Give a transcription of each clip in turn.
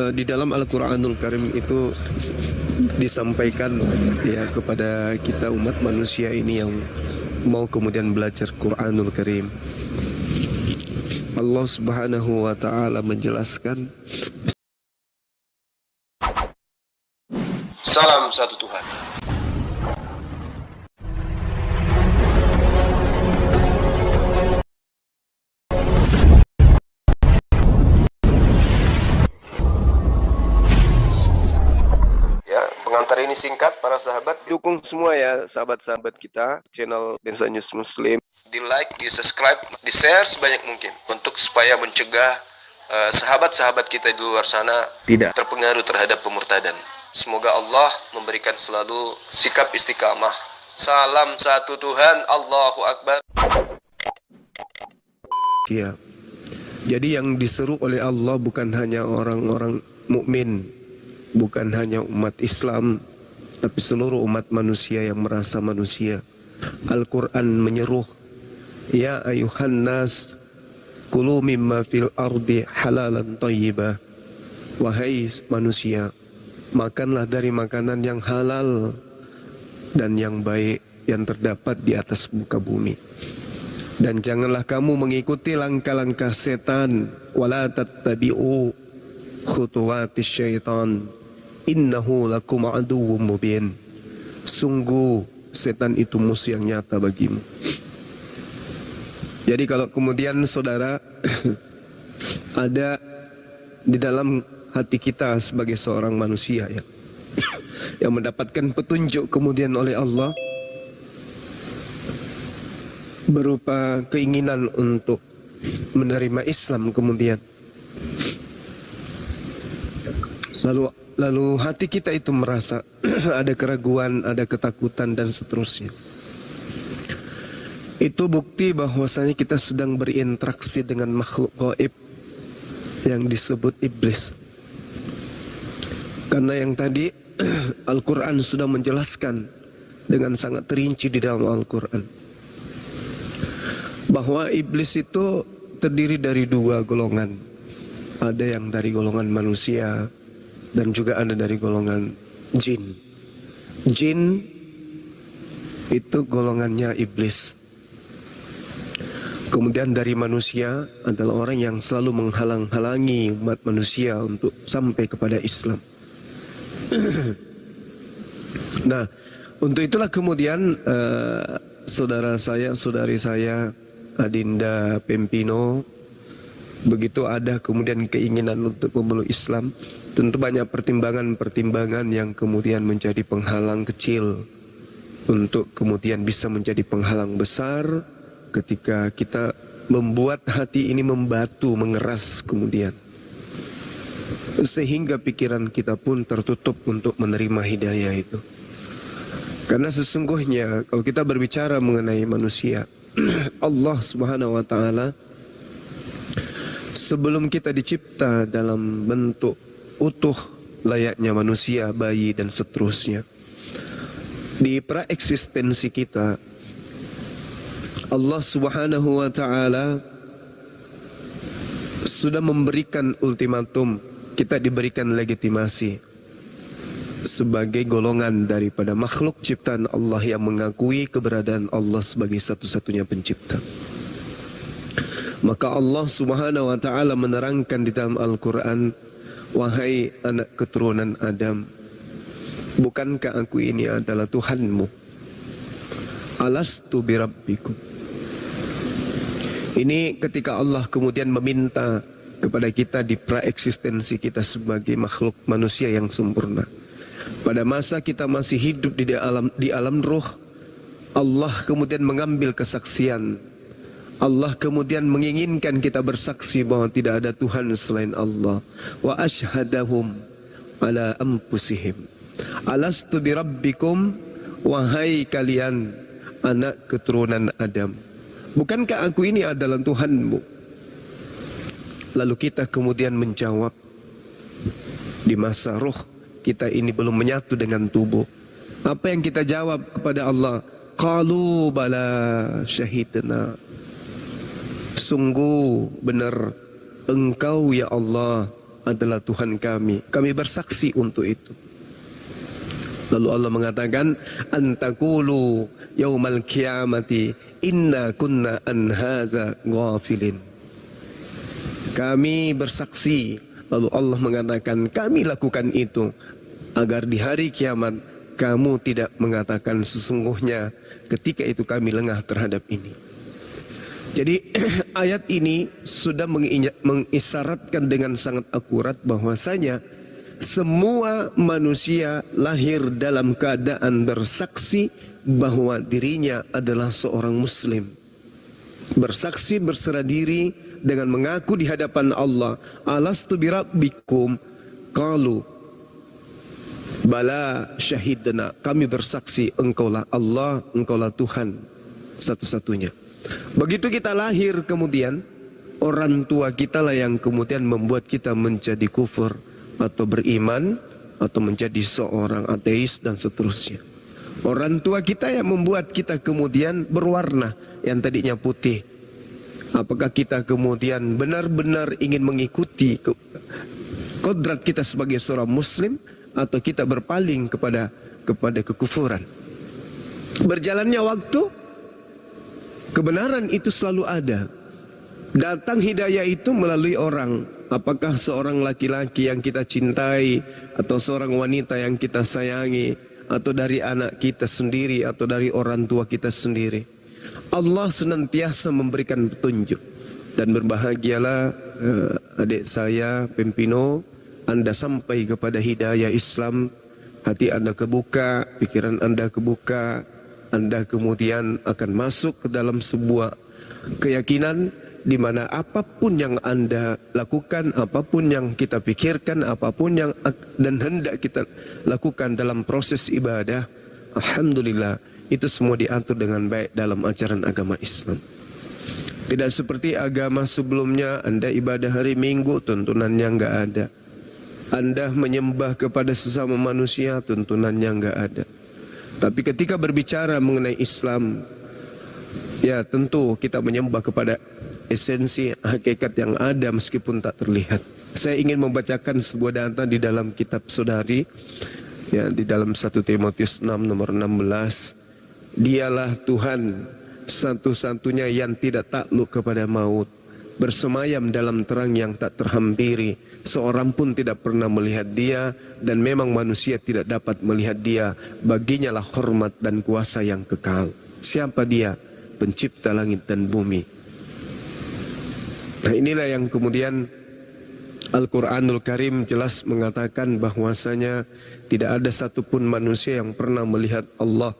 Di dalam Al-Quranul Karim itu disampaikan ya kepada kita umat manusia ini yang mau kemudian belajar Quranul Karim. Allah Subhanahu wa taala menjelaskan, salam satu Tuhan. Pengantar ini singkat, para sahabat dukung semua ya sahabat-sahabat kita channel Bensa News Muslim, di like, di subscribe, di share sebanyak mungkin untuk supaya mencegah sahabat-sahabat kita di luar sana tidak terpengaruh terhadap pemurtadan. Semoga Allah memberikan selalu sikap istiqamah. Salam satu Tuhan, Allahu Akbar. Ya. Jadi yang diseru oleh Allah bukan hanya orang-orang mukmin, bukan hanya umat Islam, tapi seluruh umat manusia yang merasa manusia. Al-Quran menyeru, ya ayuhan nas, kulu mimma fil ardi halalan thayyibah. Wahai manusia, makanlah dari makanan yang halal dan yang baik yang terdapat di atas muka bumi. Dan janganlah kamu mengikuti langkah-langkah setan, wala tattabi'u khutuwatis syaitan, innahu lakum aduwwum mubin. Sungguh setan itu musuh yang nyata bagimu. Jadi kalau kemudian saudara ada di dalam hati kita sebagai seorang manusia ya, yang mendapatkan petunjuk kemudian oleh Allah berupa keinginan untuk menerima Islam, kemudian lalu hati kita itu merasa ada keraguan, ada ketakutan dan seterusnya. Itu bukti bahwasanya kita sedang berinteraksi dengan makhluk gaib yang disebut iblis. Karena yang tadi Al-Quran sudah menjelaskan dengan sangat terinci di dalam Al-Quran bahwa iblis itu terdiri dari dua golongan. Ada yang dari golongan manusia dan juga ada dari golongan jin. Jin itu golongannya iblis. Kemudian dari manusia adalah orang yang selalu menghalang-halangi umat manusia untuk sampai kepada Islam. Nah, untuk itulah kemudian saudara saya, saudari saya, Adinda Pempino, begitu ada kemudian keinginan untuk memeluk Islam, tentu banyak pertimbangan-pertimbangan yang kemudian menjadi penghalang kecil untuk kemudian bisa menjadi penghalang besar ketika kita membuat hati ini membatu, mengeras kemudian. Sehingga pikiran kita pun tertutup untuk menerima hidayah itu. Karena sesungguhnya kalau kita berbicara mengenai manusia, Allah Subhanahu wa taala sebelum kita dicipta dalam bentuk utuh layaknya manusia, bayi dan seterusnya, di praeksistensi kita Allah Subhanahu wa taala sudah memberikan ultimatum, kita diberikan legitimasi sebagai golongan daripada makhluk ciptaan Allah yang mengakui keberadaan Allah sebagai satu-satunya pencipta. Maka Allah Subhanahu wa taala menerangkan di dalam Al-Qur'an, wahai anak keturunan Adam, bukankah aku ini adalah Tuhanmu? Alastu birabbikum. Ini ketika Allah kemudian meminta kepada kita di praeksistensi kita sebagai makhluk manusia yang sempurna. Pada masa kita masih hidup di alam ruh, Allah kemudian mengambil kesaksian. Allah kemudian menginginkan kita bersaksi bahwa tidak ada Tuhan selain Allah. Wa ashhadahum ala anfusihim. Alastu birabbikum, wahai kalian anak keturunan Adam, bukankah aku ini adalah Tuhanmu? Lalu kita kemudian menjawab, di masa ruh kita ini belum menyatu dengan tubuh. Apa yang kita jawab kepada Allah? Qalu bala syahidna. Sungguh benar Engkau ya Allah adalah Tuhan kami. Kami bersaksi untuk itu. Lalu Allah mengatakan, antakulu yaumal qiyamati inna kunna an hadza ghafilin. Kami bersaksi, lalu Allah mengatakan, kami lakukan itu agar di hari kiamat kamu tidak mengatakan sesungguhnya ketika itu kami lengah terhadap ini. Jadi ayat ini sudah mengisyaratkan dengan sangat akurat bahwasanya semua manusia lahir dalam keadaan bersaksi bahwa dirinya adalah seorang muslim. Bersaksi berserah diri dengan mengaku di hadapan Allah, alastu birabbikum, qalu bala syahidna, kami bersaksi engkaulah Allah, engkaulah Tuhan satu-satunya. Begitu kita lahir kemudian orang tua kita lah yang kemudian membuat kita menjadi kufur atau beriman atau menjadi seorang ateis dan seterusnya. Orang tua kita yang membuat kita kemudian berwarna yang tadinya putih. Apakah kita kemudian benar-benar ingin mengikuti kodrat kita sebagai seorang muslim atau kita berpaling kepada kekufuran? Berjalannya waktu, kebenaran itu selalu ada. Datang hidayah itu melalui orang. Apakah seorang laki-laki yang kita cintai, atau seorang wanita yang kita sayangi, atau dari anak kita sendiri, atau dari orang tua kita sendiri. Allah senantiasa memberikan petunjuk. Dan berbahagialah adik saya Pempino, Anda sampai kepada hidayah Islam, hati Anda kebuka, pikiran Anda kebuka, Anda kemudian akan masuk ke dalam sebuah keyakinan di mana apapun yang Anda lakukan, apapun yang kita pikirkan, apapun yang dan hendak kita lakukan dalam proses ibadah, alhamdulillah itu semua diatur dengan baik dalam ajaran agama Islam. Tidak seperti agama sebelumnya, Anda ibadah hari Minggu, tuntunannya enggak ada. Anda menyembah kepada sesama manusia, tuntunannya enggak ada. Tapi ketika berbicara mengenai Islam, ya tentu kita menyembah kepada esensi hakikat yang ada meskipun tak terlihat. Saya ingin membacakan sebuah data di dalam kitab saudari, ya, di dalam 1 Timotius 6 nomor 16. Dialah Tuhan satu-satunya yang tidak takluk kepada maut, bersemayam dalam terang yang tak terhampiri. Seorang pun tidak pernah melihat dia, dan memang manusia tidak dapat melihat dia. Baginya lah hormat dan kuasa yang kekal. Siapa dia? Pencipta langit dan bumi. Nah, inilah yang kemudian Al-Quranul Karim jelas mengatakan bahwasanya tidak ada satupun manusia yang pernah melihat Allah.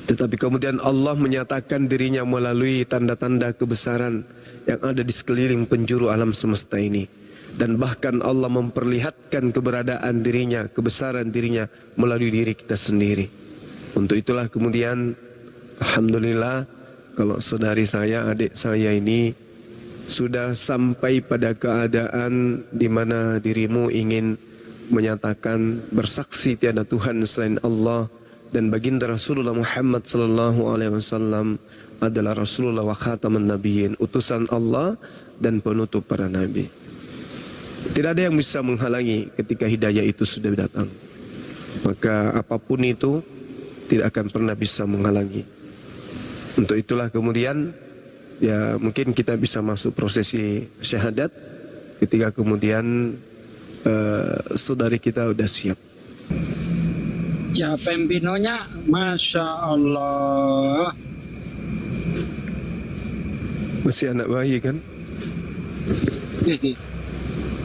Tetapi kemudian Allah menyatakan dirinya melalui tanda-tanda kebesaran yang ada di sekeliling penjuru alam semesta ini. Dan bahkan Allah memperlihatkan keberadaan dirinya, kebesaran dirinya melalui diri kita sendiri. Untuk itulah kemudian alhamdulillah kalau saudari saya, adik saya ini sudah sampai pada keadaan di mana dirimu ingin menyatakan bersaksi tiada Tuhan selain Allah, dan baginda Rasulullah Muhammad sallallahu alaihi wasallam adalah Rasulullah wa khataman nabiyyin, utusan Allah dan penutup para nabi. Tidak ada yang bisa menghalangi ketika hidayah itu sudah datang. Maka apapun itu tidak akan pernah bisa menghalangi. Untuk itulah kemudian ya mungkin kita bisa masuk prosesi syahadat ketika kemudian saudari kita udah siap. Ya, Pempinonya Masya Allah. Masih anak bayi kan?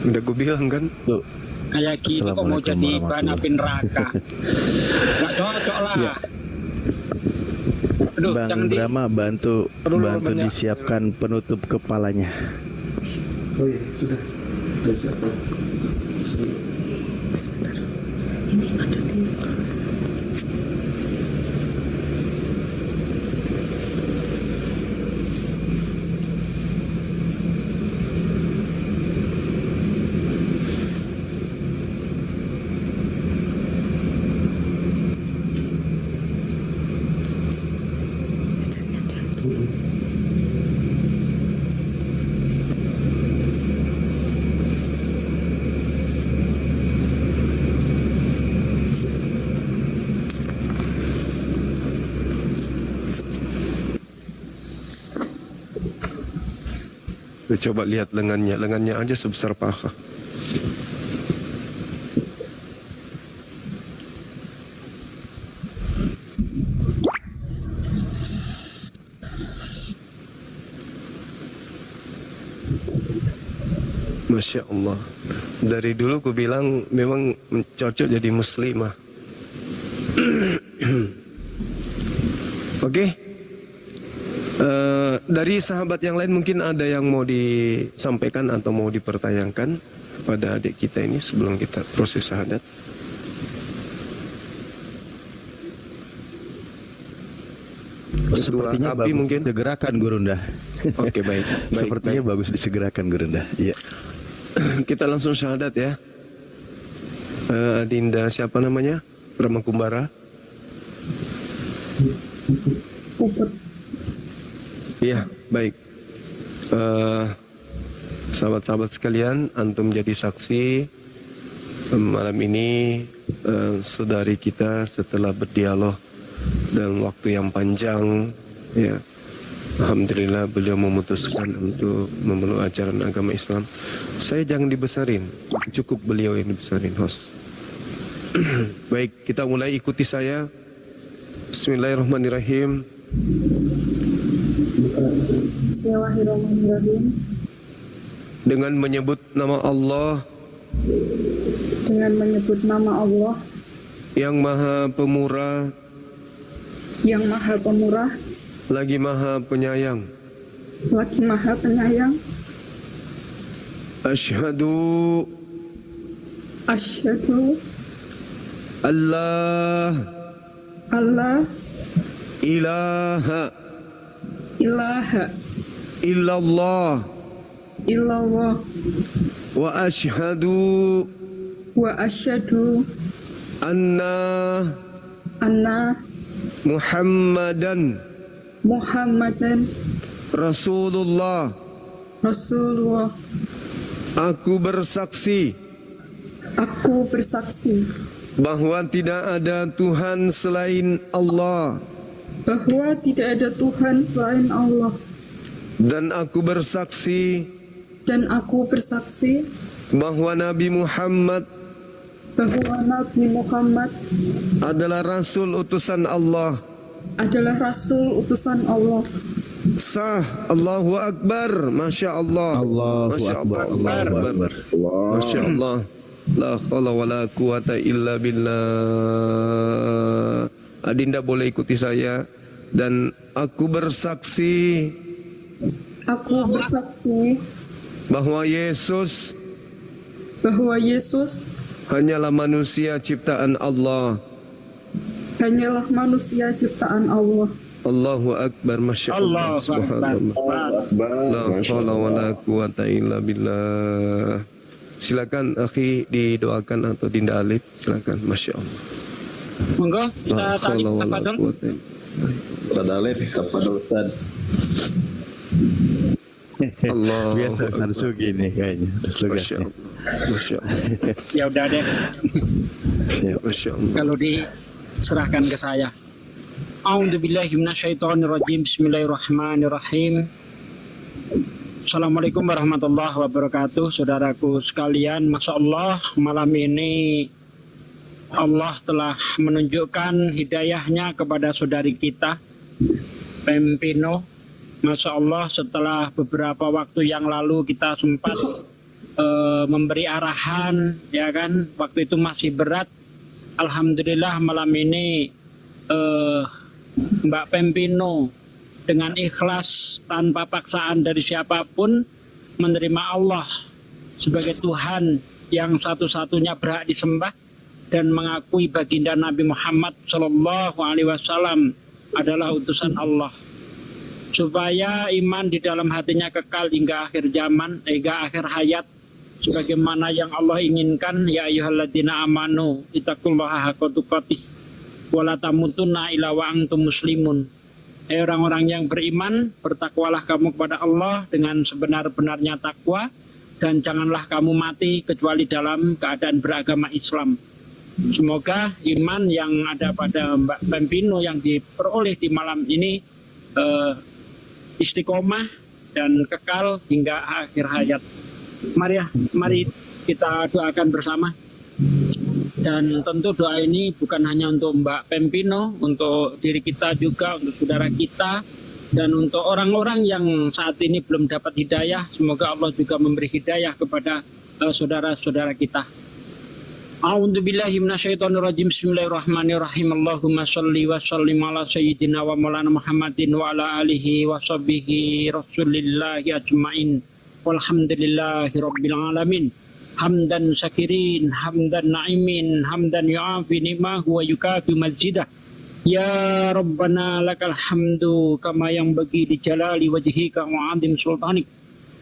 Udah gue bilang kan? Tuh. Kayak gitu kok mau jadi bahan api neraka. Gak cocok lah. Ya. Aduh, Bang Brahma bantu disiapkan penutup kepalanya. Oh iya, sudah siap. Sebentar. Ini ada di Tuh, coba lihat lengannya aja sebesar paha. Masya Allah. Dari dulu ku bilang memang cocok jadi muslimah. Oke. Dari sahabat yang lain mungkin ada yang mau disampaikan atau mau dipertanyakan pada adik kita ini sebelum kita proses syahadat. Sepertinya Ketua API bagus mungkin. disegerakan Gurunda. Oke, baik. Sepertinya bagus disegerakan Gurunda. Iya. Kita langsung syahadat ya. Adinda siapa namanya? Brahma Kumbara. Iya, baik. Sahabat-sahabat sekalian, antum jadi saksi malam ini saudari kita setelah berdialog dalam waktu yang panjang, ya. Alhamdulillah beliau memutuskan untuk memeluk ajaran agama Islam. Saya jangan dibesarin, cukup beliau yang dibesarin, host. Baik, kita mulai, ikuti saya. Bismillahirrahmanirrahim. Bismillahirrahmanirrahim. Dengan menyebut nama Allah Dengan menyebut nama Allah yang Maha Pemurah, yang Maha Pemurah, lagi Maha Penyayang. lagi Maha Penyayang. Asyhadu Asyhadu Allah alla ilaha ilaha illallah illallah wa asyhadu wa asyhadu anna anna Muhammadan Muhammadan Rasulullah. Rasulullah. Aku bersaksi Aku bersaksi bahwa tidak ada Tuhan selain Allah, bahwa tidak ada Tuhan selain Allah, dan aku bersaksi dan aku bersaksi bahwa Nabi Muhammad bahwa Nabi Muhammad adalah Rasul utusan Allah. adalah Rasul utusan Allah. Sah. Allahu Akbar. Masya Allah. Allahu Masya Akbar. Allahu Akbar. Masya Allah. La khawla wa la quwata illa billah. Adinda boleh ikuti saya. Dan aku bersaksi Aku bersaksi bahwa Yesus bahwa Yesus hanyalah manusia ciptaan Allah. hanyalah manusia ciptaan Allah. Allahu Akbar. Masya Allah. Subhanallah. La hawla wa la quwata illa billah. Silakan akhi didoakan atau Dinda Alif, silakan. Masya Allah. Monggo, La Ustaz Alif hawla wa la tafadhol. quwata illa Ustaz Alif, tafadhol Ustaz. Allah. Biasa Ustaz gini kayaknya. Masya Tugasnya. Allah. Masya Allah. Ya udah deh, Siap. Masya Allah. kalau diserahkan ke saya. A'udzubillahi minasyaitonirrajim. Bismillahirrahmanirrahim. Assalamualaikum warahmatullahi wabarakatuh. Saudaraku sekalian, Masya Allah, malam ini Allah telah menunjukkan hidayahnya kepada saudari kita, Pempino. Masya Allah, setelah beberapa waktu yang lalu kita sempat memberi arahan, ya kan, waktu itu masih berat. Alhamdulillah malam ini Mbak Pempino dengan ikhlas tanpa paksaan dari siapapun menerima Allah sebagai Tuhan yang satu-satunya berhak disembah dan mengakui baginda Nabi Muhammad SAW adalah utusan Allah, supaya iman di dalam hatinya kekal hingga akhir zaman, hingga akhir hayat, sebagaimana yang Allah inginkan. Ya ayyuhalladzina amanu ittaqullaha haqqa tuqatih wa la tamutunna illa wa antum muslimun. Hai orang-orang yang beriman, bertakwalah kamu kepada Allah dengan sebenar-benarnya takwa, dan janganlah kamu mati kecuali dalam keadaan beragama Islam. Semoga iman yang ada pada Mbak Pempino yang diperoleh di malam ini istiqomah dan kekal hingga akhir hayat. Mari kita doakan bersama. Dan tentu doa ini bukan hanya untuk Mbak Pempino, untuk diri kita juga, untuk saudara kita, dan untuk orang-orang yang saat ini belum dapat hidayah. Semoga Allah juga memberi hidayah kepada saudara-saudara kita. A'udzubillahi minasyaitonirrajim. Bismillahirrahmanirrahim. Allahumma shalli wa sallim ala sayyidina wa maulana Muhammadin wa ala alihi wa sahbihi rasulillahi ajmain. Walhamdulillahi rabbil alamin. Hamdan syakirin, hamdan na'imin, hamdan yu'afi ni'mahu wa yukafi masjidah. Ya Rabbana lakal hamdu kama yang bagi di jalali wajhika wa adim sultanik.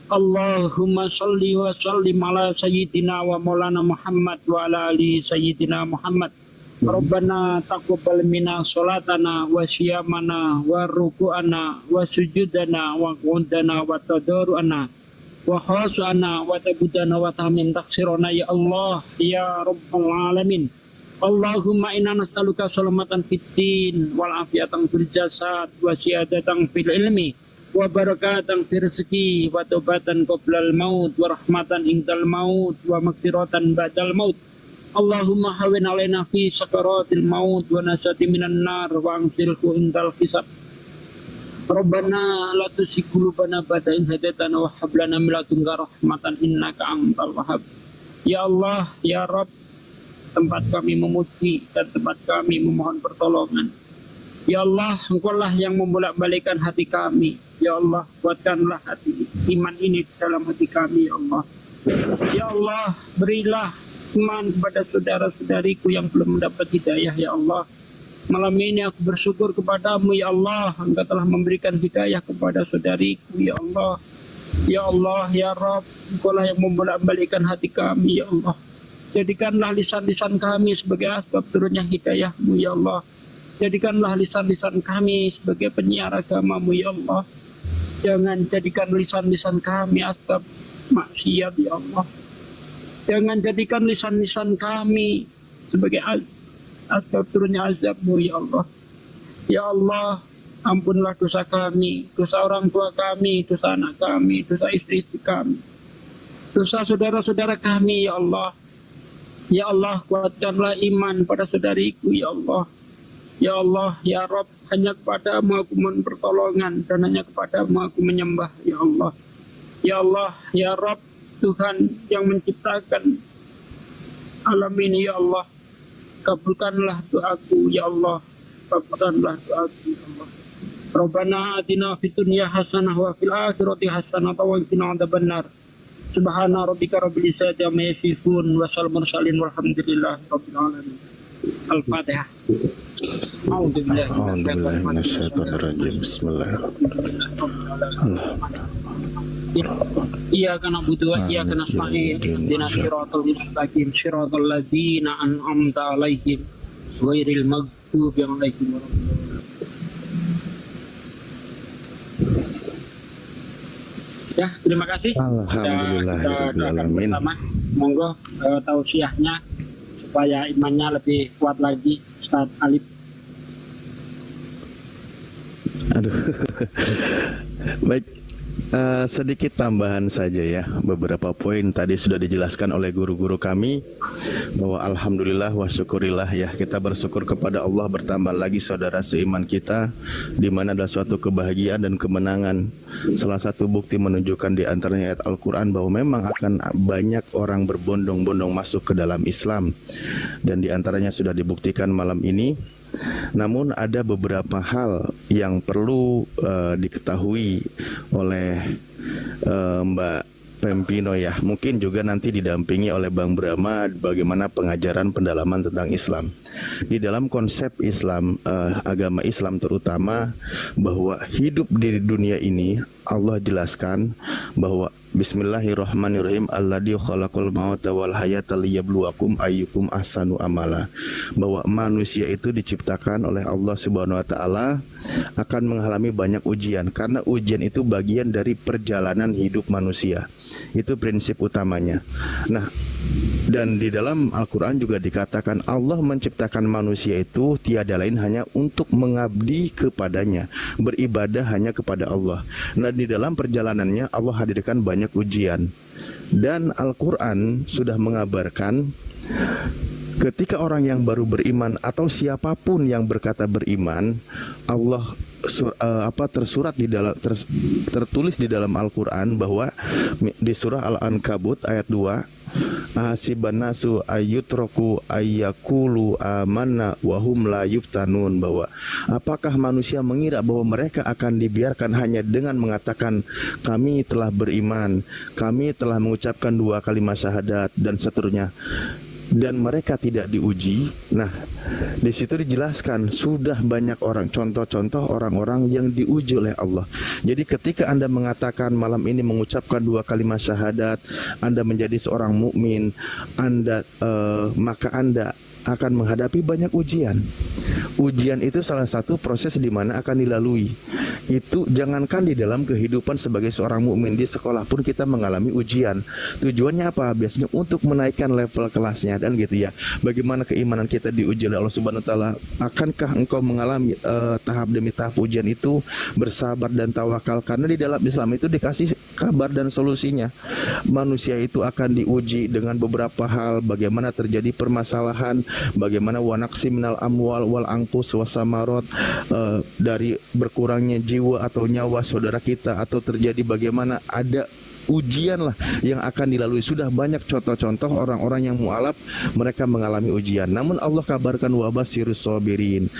Allahumma salli wa sallim ala sayyidina wa maulana Muhammad wa ala ali sayyidina Muhammad. Rabbana taqabbal minna salatana wa siyamana wa ruku'ana wa sujudana wa qudana wa tadaru'ana wa khasana wa tabudana wa tamim taksirona ya Allah ya Rabbal Alamin. Allahumma inna nas'aluka salamatan fid din wal afiyatan fil jasad wa siyadatan fil ilmi wa barakatan fil rizqi wa taubatan qoblal maut wa rahmatan indal maut wa maghfiratan ba'dal maut. Allahumma hawin alaina fi sakaratil maut wa nasati minan nar wa angsilhu indal hisab. Rabbana la tuzigh qulubana ba'da idh hadaitana wa hab lana min ladunka rahmatan innaka antal wahhab. Ya Allah, ya Rabb, tempat kami memuji dan tempat kami memohon pertolongan. Ya Allah, Engkaulah yang membolak-balikkan hati kami. Ya Allah, kuatkanlah hati iman ini dalam hati kami, ya Allah. Ya Allah, berilah iman kepada saudara-saudariku yang belum mendapat hidayah, ya Allah. Malam ini aku bersyukur kepadamu, ya Allah. Engkau telah memberikan hidayah kepada saudariku, ya Allah. Ya Allah, ya Rabb, Engkaulah yang membolak-balikkan hati kami, ya Allah. Jadikanlah lisan-lisan kami sebagai asbab turunnya hidayah-Mu, ya Allah. Jadikanlah lisan-lisan kami sebagai penyiar agama-Mu, ya Allah. Jangan jadikan lisan-lisan kami asbab maksiat, ya Allah. Jangan jadikan lisan-lisan kami sebagai asbab turunnya azab-Mu, ya Allah. Ya Allah, ampunlah dosa kami, dosa orang tua kami, dosa anak kami, dosa istri-istri kami, dosa saudara-saudara kami, ya Allah. Ya Allah, kuatkanlah iman pada saudariku, ya Allah. Ya Allah, ya Rabb, hanya kepadamu aku mohon pertolongan dan hanya kepadamu aku menyembah, ya Allah. Ya Allah, ya Rabb, Tuhan yang menciptakan alam ini, ya Allah. Kabulkanlah doaku, ya Allah. Kabulkanlah doaku, ya Allah. Rabbana atina fid dunya hasanah wa fil akhirati hasanah wa qina adzabannar. Subhana rabbika rabbil izzati amma yasifun wa salamun mursalin walhamdulillahi rabbil alamin. Al-Fatihah. A'udzubillahi minasyaitonir rajim. Bismillahirrahmanirrahim. Iyyaka na'budu wa iyyaka nasta'in. Ihdinas siratal mustaqim. Siratal ladzina an'amta 'alaihim ghairil maghdubi 'alaihim waladdallin. Ya, terima kasih. Alhamdulillahirrahmanirrahim. Monggo tausiahnya supaya imannya lebih kuat lagi, Ustaz Alif. Aduh. Baik. Sedikit tambahan saja ya, beberapa poin tadi sudah dijelaskan oleh guru-guru kami bahwa alhamdulillah wa syukurillah ya, kita bersyukur kepada Allah bertambah lagi saudara seiman kita, di mana adalah suatu kebahagiaan dan kemenangan. Salah satu bukti menunjukkan di antaranya ayat Al-Quran bahwa memang akan banyak orang berbondong-bondong masuk ke dalam Islam, dan di antaranya sudah dibuktikan malam ini. Namun ada beberapa hal yang perlu diketahui oleh Mbak Pempino ya, mungkin juga nanti didampingi oleh Bang Brahma bagaimana pengajaran pendalaman tentang Islam. Di dalam konsep Islam, agama Islam terutama, bahwa hidup di dunia ini Allah jelaskan bahwa Bismillahirrahmanirrahim, alladzi khalaqal mauta wal hayata liyabluwakum ayyukum ahsanu amala. Bahwa manusia itu diciptakan oleh Allah Subhanahu wa taala akan mengalami banyak ujian, karena ujian itu bagian dari perjalanan hidup manusia. Itu prinsip utamanya. Nah, Dan di dalam Al-Quran juga dikatakan Allah menciptakan manusia itu tiada lain hanya untuk mengabdi kepadanya, beribadah hanya kepada Allah. Nah, di dalam perjalanannya Allah hadirkan banyak ujian. Dan Al-Quran sudah mengabarkan ketika orang yang baru beriman atau siapapun yang berkata beriman, Allah tertulis di dalam Al-Quran bahwa di surah Al-Ankabut ayat 2, ahasiban nasu ayyutraku ayyakulu amanna wahum la yuftanun, bahwa apakah manusia mengira bahwa mereka akan dibiarkan hanya dengan mengatakan kami telah beriman, kami telah mengucapkan 2 kalimat syahadat dan seterusnya, dan mereka tidak diuji. Nah, di situ dijelaskan sudah banyak orang, contoh-contoh orang-orang yang diuji oleh Allah. Jadi ketika Anda mengatakan malam ini mengucapkan 2 kalimat syahadat, Anda menjadi seorang mukmin, maka Anda akan menghadapi banyak ujian. Ujian itu salah satu proses di mana akan dilalui. Itu jangankan di dalam kehidupan sebagai seorang mukmin, di sekolah pun kita mengalami ujian. Tujuannya apa? Biasanya untuk menaikkan level kelasnya dan gitu ya. Bagaimana keimanan kita diuji oleh Allah Subhanahu wa taala? Akankah engkau mengalami tahap demi tahap ujian itu, bersabar dan tawakal? Karena di dalam Islam itu dikasih kabar dan solusinya. Manusia itu akan diuji dengan beberapa hal, bagaimana terjadi permasalahan, bagaimana wanaksi minal amwal wal angpus wasamarot, dari berkurangnya jiwa atau nyawa saudara kita, atau terjadi bagaimana ada ujian lah yang akan dilalui. Sudah banyak contoh-contoh orang-orang yang mu'alaf mereka mengalami ujian. Namun Allah kabarkan wabasirus sabirin,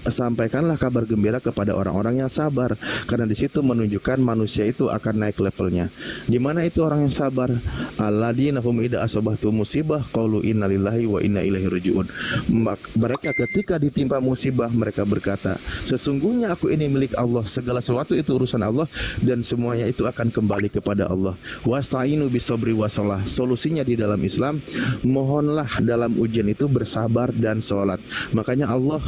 sampaikanlah kabar gembira kepada orang-orang yang sabar, karena di situ menunjukkan manusia itu akan naik levelnya. Di mana itu orang yang sabar? Alladzina hum idza asabatu musibah qalu innalillahi wa inna ilaihi rajiun. Mereka ketika ditimpa musibah mereka berkata, sesungguhnya aku ini milik Allah, segala sesuatu itu urusan Allah dan semuanya itu akan kembali kepada Allah. Wasta'inu bisabri wasalah. Solusinya di dalam Islam, mohonlah dalam ujian itu bersabar dan sholat. Makanya Allah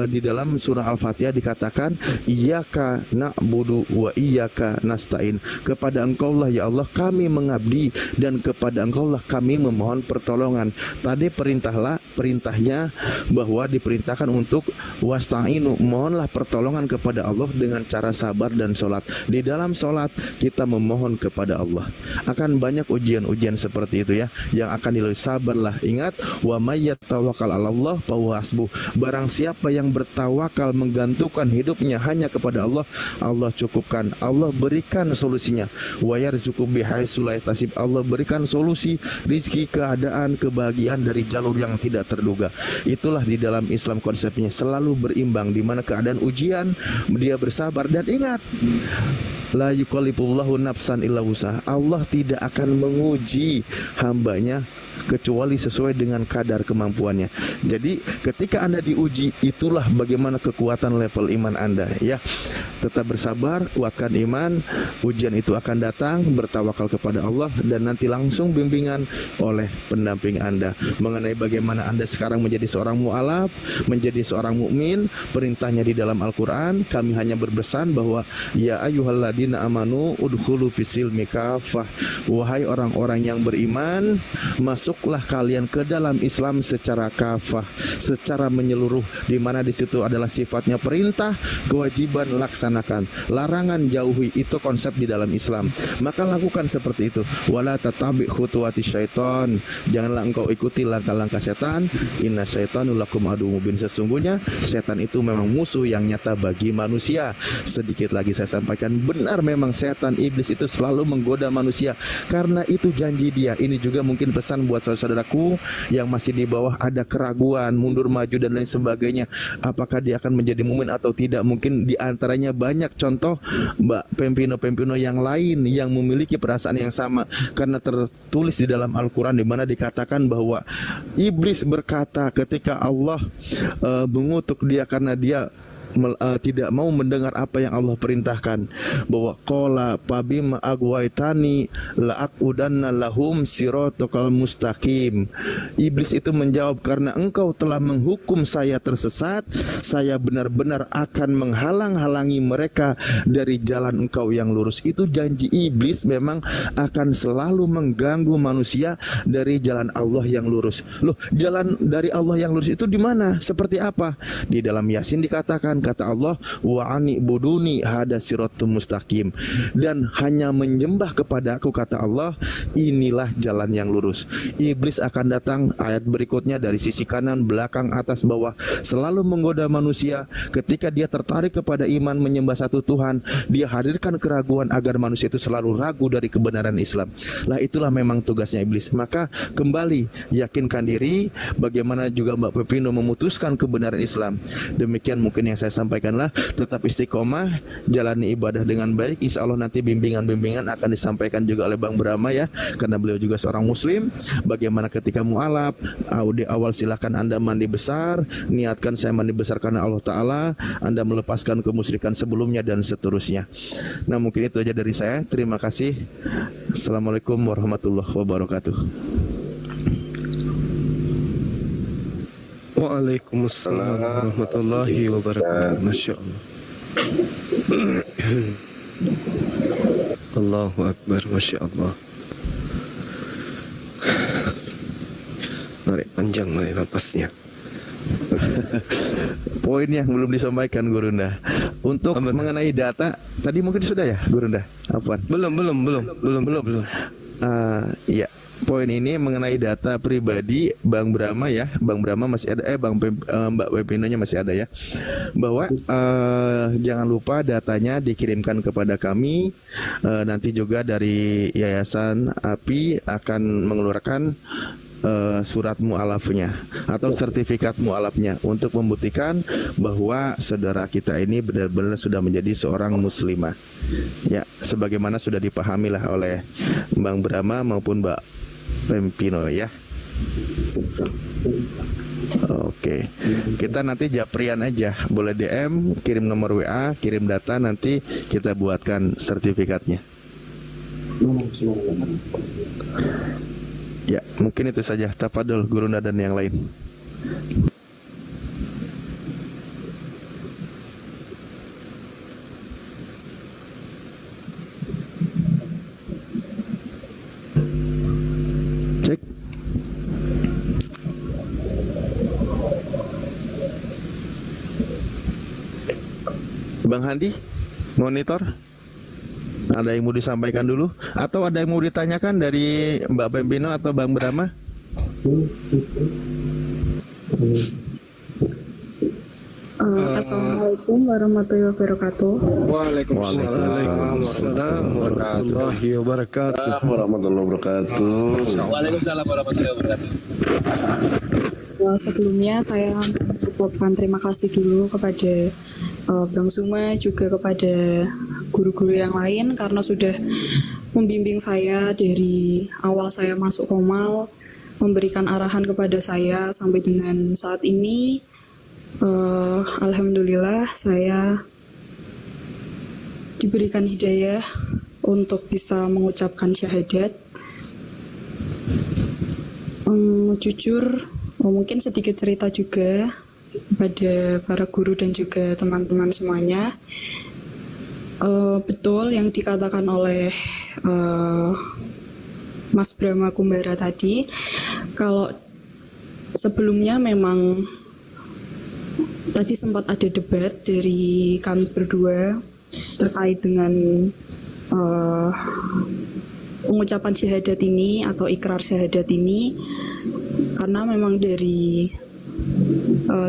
di dalam surah Al-Fatihah dikatakan iyyaka na'budu wa iyyaka nasta'in. Kepada Engkau lah ya Allah kami mengabdi, dan kepada Engkau lah kami memohon pertolongan. Tadi perintahnya bahwa diperintahkan untuk wasta'inu, mohonlah pertolongan kepada Allah dengan cara sabar dan sholat. Di dalam sholat kita memohon kepada Allah. Akan banyak ujian-ujian seperti itu ya, yang akan dilalui. Sabarlah. Ingat, wa may yatawakkal 'alallah fa huwa hasbuh. Barang siapa yang bertawakal, menggantungkan hidupnya hanya kepada Allah, Allah cukupkan, Allah berikan solusinya. Wa yarzuqu bihaitsu la yahtasib. Allah berikan solusi rezeki, keadaan, kebahagiaan dari jalur yang tidak terduga. Itulah di dalam Islam konsepnya, selalu berimbang, di mana keadaan ujian dia bersabar. Dan ingat, la yukallifullahu nafsan illa wus'aha. Allah tidak akan menguji hambanya kecuali sesuai dengan kadar kemampuannya. Jadi ketika Anda diuji, itulah bagaimana kekuatan level iman Anda ya. Tetap bersabar, kuatkan iman, ujian itu akan datang, bertawakal kepada Allah, dan nanti langsung bimbingan oleh pendamping Anda mengenai bagaimana Anda sekarang menjadi seorang mu'alaf, menjadi seorang mukmin. Perintahnya di dalam Al-Quran, kami hanya berpesan bahwa ya ayyuhalladzina amanu udkhulu fisilmi kafah. Wahai orang-orang yang beriman, masuklah kalian ke dalam Islam secara kafah, secara menyeluruh, di mana di situ adalah sifatnya perintah, kewajiban laksanakan, larangan jauhi. Itu konsep di dalam Islam. Maka lakukan seperti itu. Wala tatabi khutuwati syaiton. Janganlah engkau ikuti langkah-langkah setan. Inna syaitanu lakum adu mubin. Sesungguhnya setan itu memang musuh yang nyata bagi manusia. Sedikit lagi saya sampaikan, benar memang setan, iblis itu selalu menggoda manusia, karena itu janji dia. Ini juga mungkin pesan buat saudaraku yang masih di bawah, ada keraguan, mundur maju dan lain sebagainya, apakah dia akan menjadi mukmin atau tidak. Mungkin di antaranya banyak contoh pempino yang lain yang memiliki perasaan yang sama, karena tertulis di dalam Al-Quran di mana dikatakan bahwa iblis berkata ketika Allah mengutuk dia karena dia tidak mau mendengar apa yang Allah perintahkan, bahwa qala fabima agwaitani la'aqudanna lahum siratal mustaqim. Iblis itu menjawab, karena engkau telah menghukum saya tersesat, saya benar-benar akan menghalang-halangi mereka dari jalan engkau yang lurus. Itu janji iblis, memang akan selalu mengganggu manusia dari jalan Allah yang lurus. Loh, jalan dari Allah yang lurus itu di mana? Seperti apa? Di dalam Yasin dikatakan, kata Allah, wa ani buduni hada siratum mustaqim, dan hanya menyembah kepada aku, kata Allah, inilah jalan yang lurus. Iblis akan datang, ayat berikutnya, dari sisi kanan, belakang, atas, bawah, selalu menggoda manusia. Ketika dia tertarik kepada iman, menyembah satu Tuhan, dia hadirkan keraguan agar manusia itu selalu ragu dari kebenaran Islam. Lah, itulah memang tugasnya iblis. Maka kembali yakinkan diri, bagaimana juga Mbak Pepino memutuskan kebenaran Islam. Demikian mungkin yang saya sampaikanlah. Tetap istiqomah, jalani ibadah dengan baik. Insya Allah nanti bimbingan-bimbingan akan disampaikan juga oleh Bang Brahma ya, karena beliau juga seorang muslim. Bagaimana ketika mu'alaf, di awal silahkan Anda mandi besar, niatkan saya mandi besar karena Allah Ta'ala, Anda melepaskan kemusyrikan sebelumnya dan seterusnya. Nah, mungkin itu aja dari saya. Terima kasih. Assalamualaikum warahmatullahi wabarakatuh. Waalaikumsalam warahmatullahi wabarakatuh. Masya Allah. Allahu Akbar. Masya Allah. Narik panjang napasnya. Poin yang belum disampaikan Gurunda untuk mengenai data tadi mungkin sudah ya Gurunda? Apaan? Belum. Ya, poin ini mengenai data pribadi Bang Brahma ya, Bang Brahma masih ada, Mbak Pepinonya masih ada ya, bahwa jangan lupa datanya dikirimkan kepada kami. Nanti juga dari Yayasan API akan mengeluarkan surat mu'alafnya atau sertifikat mu'alafnya untuk membuktikan bahwa saudara kita ini benar-benar sudah menjadi seorang muslimah ya, sebagaimana sudah dipahami lah oleh Bang Brahma maupun Mbak Pepino ya. Oke, kita nanti japrian aja, boleh DM, kirim nomor WA, kirim data, nanti kita buatkan sertifikatnya. Ya, mungkin itu saja. Tafadhol Gurunda dan yang lain. Cek. Bang Handi, monitor. Ada yang mau disampaikan dulu atau ada yang mau ditanyakan dari Mbak Pepino atau Bang Brahma? Assalamualaikum warahmatullahi wabarakatuh. Waalaikumsalam warahmatullahi wabarakatuh. Waalaikumsalam warahmatullahi wabarakatuh. Sebelumnya saya mengucapkan terima kasih dulu kepada Bang Suma, juga kepada guru-guru yang lain karena sudah membimbing saya dari awal saya masuk Komal, memberikan arahan kepada saya sampai dengan saat ini. Alhamdulillah saya diberikan hidayah untuk bisa mengucapkan syahadat. Jujur, mungkin sedikit cerita juga kepada para guru dan juga teman-teman semuanya. Betul yang dikatakan oleh Mas Brahma Kumbara tadi, kalau sebelumnya memang tadi sempat ada debat dari kami berdua terkait dengan pengucapan syahadat ini atau ikrar syahadat ini, karena memang dari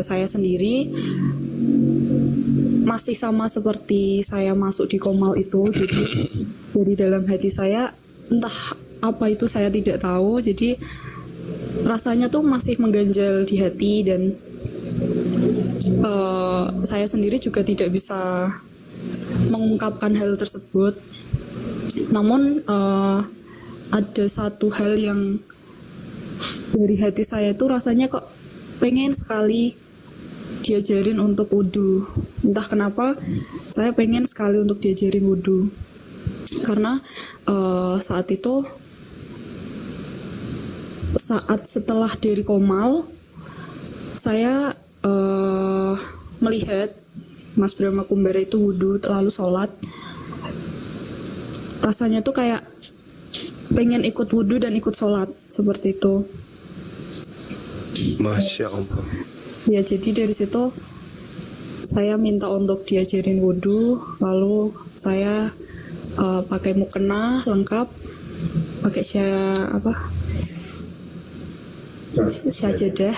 saya sendiri masih sama seperti saya masuk di Komal itu. Jadi dari dalam hati saya entah apa itu saya tidak tahu, jadi rasanya tuh masih mengganjal di hati dan saya sendiri juga tidak bisa mengungkapkan hal tersebut. Namun ada satu hal yang dari hati saya itu rasanya kok pengen sekali diajarin untuk wudhu. Entah kenapa saya pengen sekali untuk diajarin wudhu, karena saat itu, saat setelah dari Komal, saya melihat Mas Brahma Kumbara itu wudhu lalu sholat. Rasanya tuh kayak pengen ikut wudhu dan ikut sholat seperti itu. Masya Allah. Ya, jadi dari situ saya minta untuk diajarin wudhu, lalu saya pakai mukena lengkap, pakai syajadah.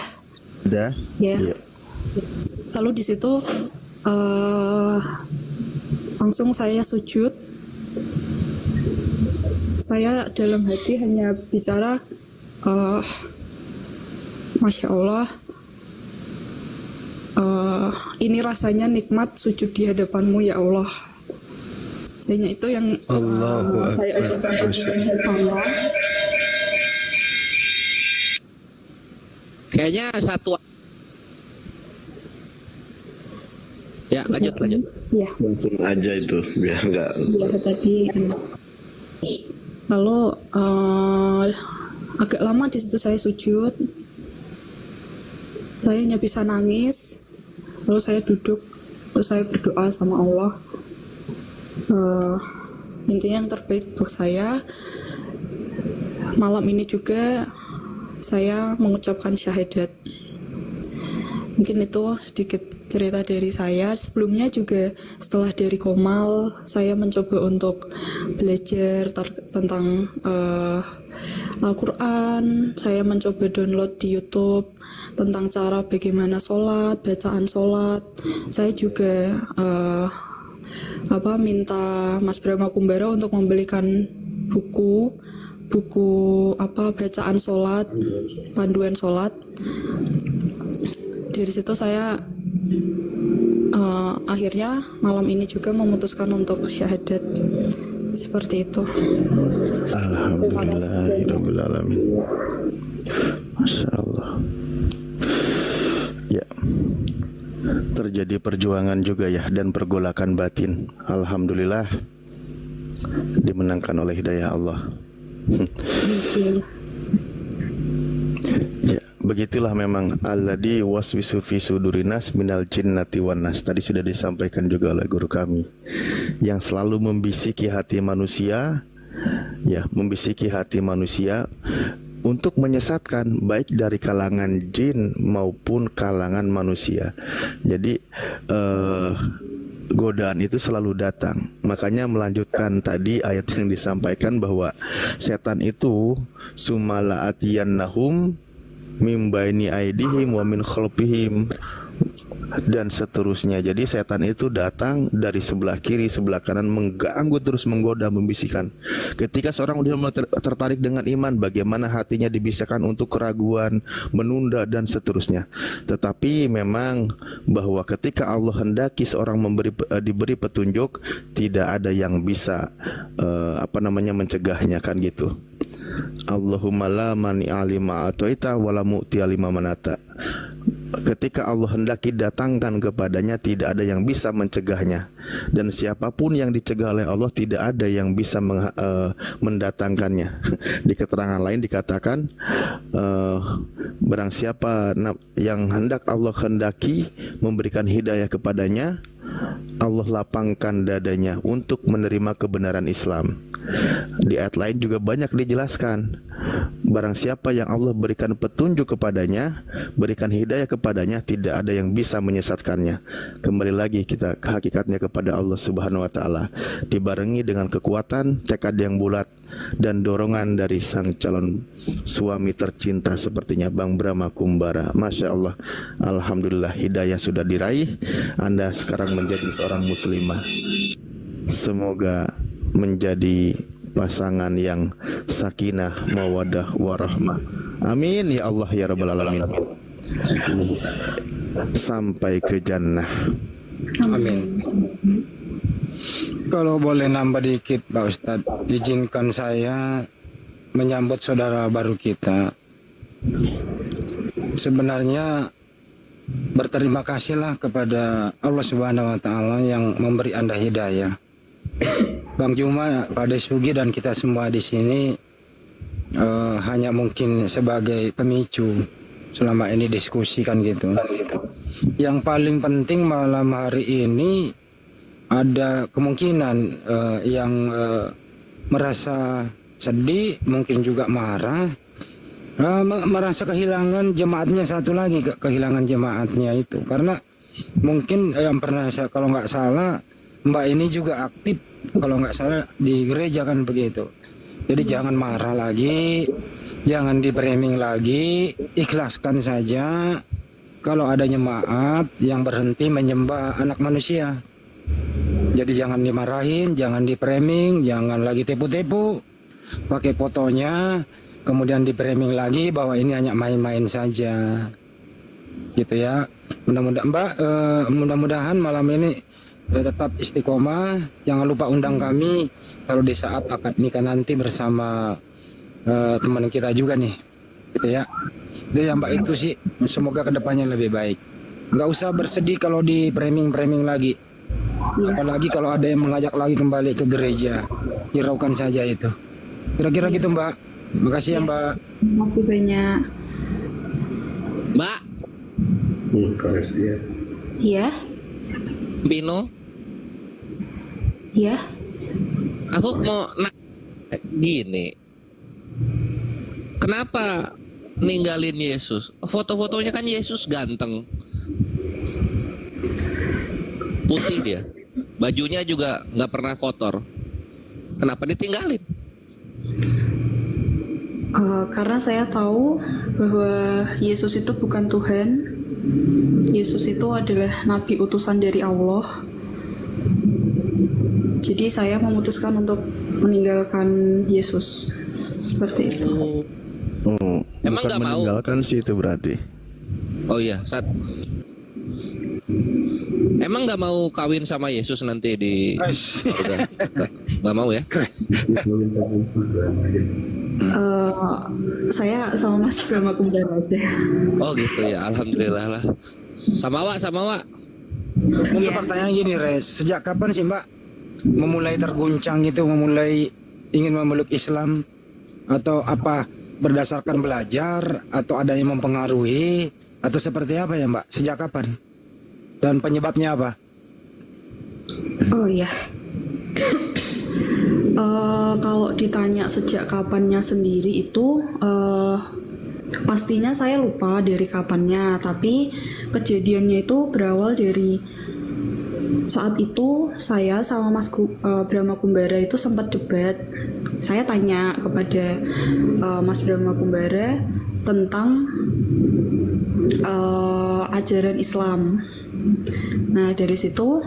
Udah? Ya. Iya. Lalu di situ langsung saya sujud. Saya dalam hati hanya bicara, Masya Allah, ini rasanya nikmat sujud di hadapanmu ya Allah. Hanya itu yang saya ucapkan Allah. Kayaknya satu. Ya, lanjut. Ya. Langsung aja itu biar nggak. Ya, tadi. Lalu agak lama di situ saya sujud. Saya hanya bisa nangis. Lalu saya duduk, terus saya berdoa sama Allah. Intinya yang terbaik buat saya. Malam ini juga saya mengucapkan syahadat. Mungkin itu sedikit cerita dari saya. Sebelumnya juga setelah dari Komal, saya mencoba untuk belajar tentang Al-Quran. Saya mencoba download di YouTube tentang cara bagaimana sholat, bacaan sholat. Saya juga minta Mas Brahma Kumbara untuk membelikan buku bacaan sholat, panduan sholat. Dari situ saya akhirnya malam ini juga memutuskan untuk syahadat seperti itu. Alhamdulillahirabbil alamin. Masya Allah. Ya, terjadi perjuangan juga ya, dan pergolakan batin. Alhamdulillah dimenangkan oleh hidayah Allah. Ya, begitulah memang alladzi waswisu fi sudurinas minal jinnati wan nas. Tadi sudah disampaikan juga oleh guru kami, yang selalu membisiki hati manusia, ya, membisiki hati manusia untuk menyesatkan, baik dari kalangan jin maupun kalangan manusia. Jadi godaan itu selalu datang. Makanya melanjutkan tadi ayat yang disampaikan bahwa setan itu sumala atiyannahum mim baini aidihim wa min khalfihim dan seterusnya. Jadi setan itu datang dari sebelah kiri, sebelah kanan, mengganggu, terus menggoda, membisikkan. Ketika seorang sudah mulai tertarik dengan iman, bagaimana hatinya dibisikkan untuk keraguan, menunda dan seterusnya. Tetapi memang bahwa ketika Allah hendaki seorang diberi petunjuk, tidak ada yang bisa mencegahnya, kan gitu. Allahumma la mani'a lima ataita wa la mu'tiya lima manata. Ketika Allah hendaki datangkan kepadanya, tidak ada yang bisa mencegahnya. Dan siapapun yang dicegah oleh Allah, tidak ada yang bisa mendatangkannya. Di keterangan lain dikatakan, barang siapa yang hendak Allah hendaki memberikan hidayah kepadanya, Allah lapangkan dadanya untuk menerima kebenaran Islam. Di ayat lain juga banyak dijelaskan, barang siapa yang Allah berikan petunjuk kepadanya, berikan hidayah kepadanya, tidak ada yang bisa menyesatkannya. Kembali lagi kita hakikatnya kepada Allah Subhanahu wa taala, dibarengi dengan kekuatan, tekad yang bulat, dan dorongan dari sang calon suami tercinta sepertinya Bang Brahma Kumbara. Masya Allah, alhamdulillah hidayah sudah diraih. Anda sekarang menjadi seorang muslimah. Semoga menjadi pasangan yang sakinah, mawadah, warahmah. Amin ya Allah ya Rabbal alamin. Sampai ke jannah. Amin. Kalau boleh nambah dikit Pak Ustadz, izinkan saya menyambut saudara baru kita. Sebenarnya berterima kasihlah kepada Allah Subhanahu wa taala yang memberi Anda hidayah. Bang Juma, Pak Desugi dan kita semua di sini hanya mungkin sebagai pemicu selama ini diskusikan gitu. Yang paling penting malam hari ini ada kemungkinan yang merasa sedih, mungkin juga marah, merasa kehilangan jemaatnya satu lagi, kehilangan jemaatnya itu. Karena mungkin yang pernah kalau nggak salah Mbak ini juga aktif kalau nggak salah di gereja kan begitu. Jadi jangan marah lagi, jangan di-framing lagi, ikhlaskan saja. Kalau ada jemaat yang berhenti menyembah anak manusia, jadi jangan dimarahin, jangan di-framing, jangan lagi tepu-tepu, pakai fotonya, kemudian di-framing lagi bahwa ini hanya main-main saja, gitu ya. Mudah-mudahan malam ini tetap istiqomah. Jangan lupa undang kami kalau di saat akad nikah nanti bersama teman kita juga nih, gitu ya. Itu ya Mbak, itu sih. Semoga kedepannya lebih baik. Nggak usah bersedih kalau di framing lagi. Apalagi kalau ada yang mengajak lagi kembali ke gereja, hiraukan saja itu. Kira-kira gitu Mbak. Makasih ya Mbak. Terima kasih banyak. Mbak Iya. Pino, Iya. aku mau gini, kenapa ninggalin Yesus? Foto-fotonya kan Yesus ganteng, putih dia, bajunya juga nggak pernah kotor. Kenapa ditinggalin? Karena saya tahu bahwa Yesus itu bukan Tuhan. Yesus itu adalah nabi utusan dari Allah. Jadi saya memutuskan untuk meninggalkan Yesus. Seperti itu. Emang bukan nggak mau? meninggalkan sih itu berarti. Oh iya, emang nggak mau kawin sama Yesus nanti di surga? Nggak mau ya? Saya sama Mas Brahma Kumbara aja. Oh gitu ya, alhamdulillah lah. Sama Wak. Mungkin pertanyaan gini Res, sejak kapan sih Mbak memulai terguncang gitu, memulai ingin memeluk Islam? Atau apa, berdasarkan belajar atau ada yang mempengaruhi atau seperti apa ya Mbak? Sejak kapan? Dan penyebabnya apa? Oh iya. Kalau ditanya sejak kapannya sendiri itu pastinya saya lupa dari kapannya, tapi kejadiannya itu berawal dari saat itu saya sama Mas Brahma Kumbara itu sempat debat. Saya tanya kepada Mas Brahma Kumbara tentang ajaran Islam. Nah dari situ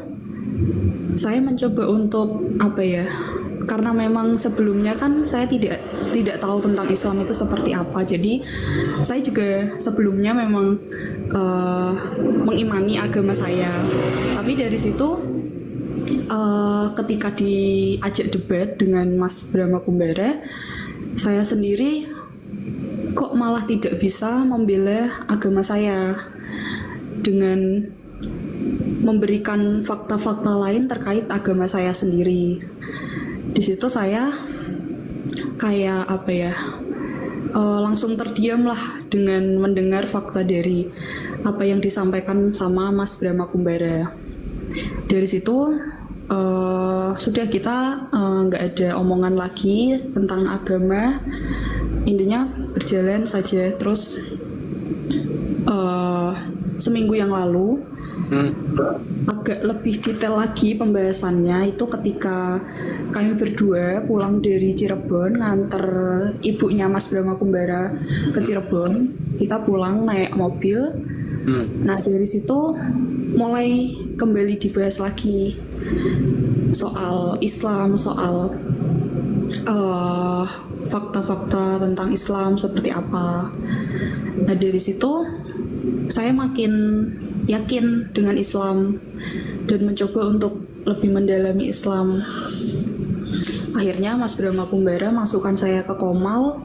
saya mencoba untuk apa ya? Karena memang sebelumnya kan saya tidak tahu tentang Islam itu seperti apa. Jadi saya juga sebelumnya memang mengimani agama saya. Tapi dari situ ketika diajak debat dengan Mas Brahma Kumbara, saya sendiri kok malah tidak bisa membela agama saya dengan memberikan fakta-fakta lain terkait agama saya sendiri. Di situ saya kayak apa ya, langsung terdiam lah dengan mendengar fakta dari apa yang disampaikan sama Mas Brahma Kumbara. Dari situ sudah kita nggak ada omongan lagi tentang agama, intinya berjalan saja. Terus seminggu yang lalu agak lebih detail lagi pembahasannya itu ketika kami berdua pulang dari Cirebon nganter ibunya Mas Brahma Kumbara ke Cirebon. Kita pulang naik mobil. Nah dari situ mulai kembali dibahas lagi soal Islam, soal fakta-fakta tentang Islam seperti apa. Nah dari situ saya makin yakin dengan Islam dan mencoba untuk lebih mendalami Islam. Akhirnya Mas Brahma Kumbara masukkan saya ke Komal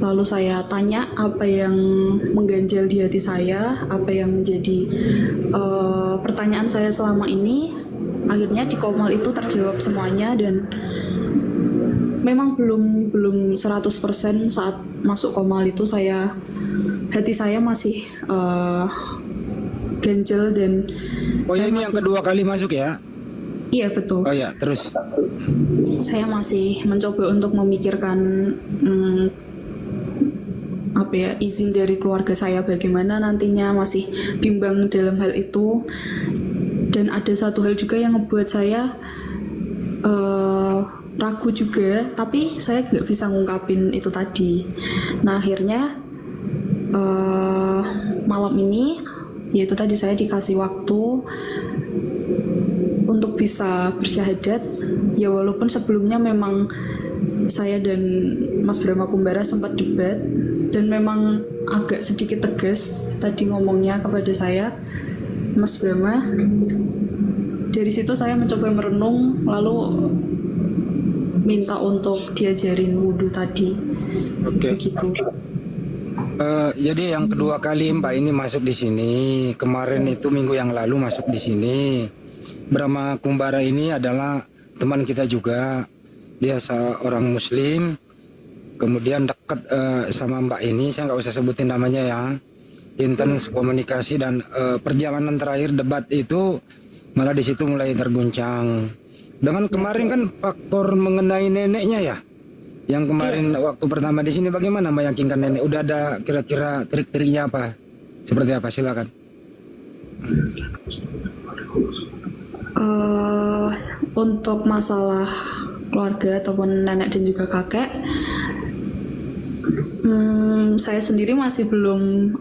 Lalu saya tanya apa yang mengganjal di hati saya, apa yang menjadi pertanyaan saya selama ini. Akhirnya di Komal itu terjawab semuanya, dan memang belum 100% saat masuk Komal itu hati saya masih ganjel dan Oh ya, ini yang kedua kali masuk ya? iya betul. Oh ya, terus Saya masih mencoba untuk memikirkan izin dari keluarga saya bagaimana nantinya, masih bimbang dalam hal itu. Dan ada satu hal juga yang membuat saya ragu juga, tapi saya nggak bisa ngungkapin itu tadi. Nah akhirnya malam ini, yaitu tadi saya dikasih waktu untuk bisa bersyahadat. Ya walaupun sebelumnya memang saya dan Mas Brahma Kumbara sempat debat, dan memang agak sedikit tegas tadi ngomongnya kepada saya, Mas Brahma. Dari situ saya mencoba merenung, lalu minta untuk diajarin wudhu tadi. Oke. Begitu. Jadi yang kedua kali Mbak ini masuk di sini. Kemarin itu minggu yang lalu masuk di sini. Brahma Kumbara ini adalah teman kita juga. Dia seorang Muslim. Kemudian dekat sama Mbak ini. Saya nggak usah sebutin namanya ya. Intens komunikasi, dan perjalanan terakhir debat itu malah di situ mulai terguncang. Dengan kemarin kan faktor mengenai neneknya ya. Yang kemarin waktu pertama di sini bagaimana meyakinkan nenek? Udah ada kira-kira trik-triknya apa? Seperti apa? Silakan. Untuk masalah keluarga ataupun nenek dan juga kakek, saya sendiri masih belum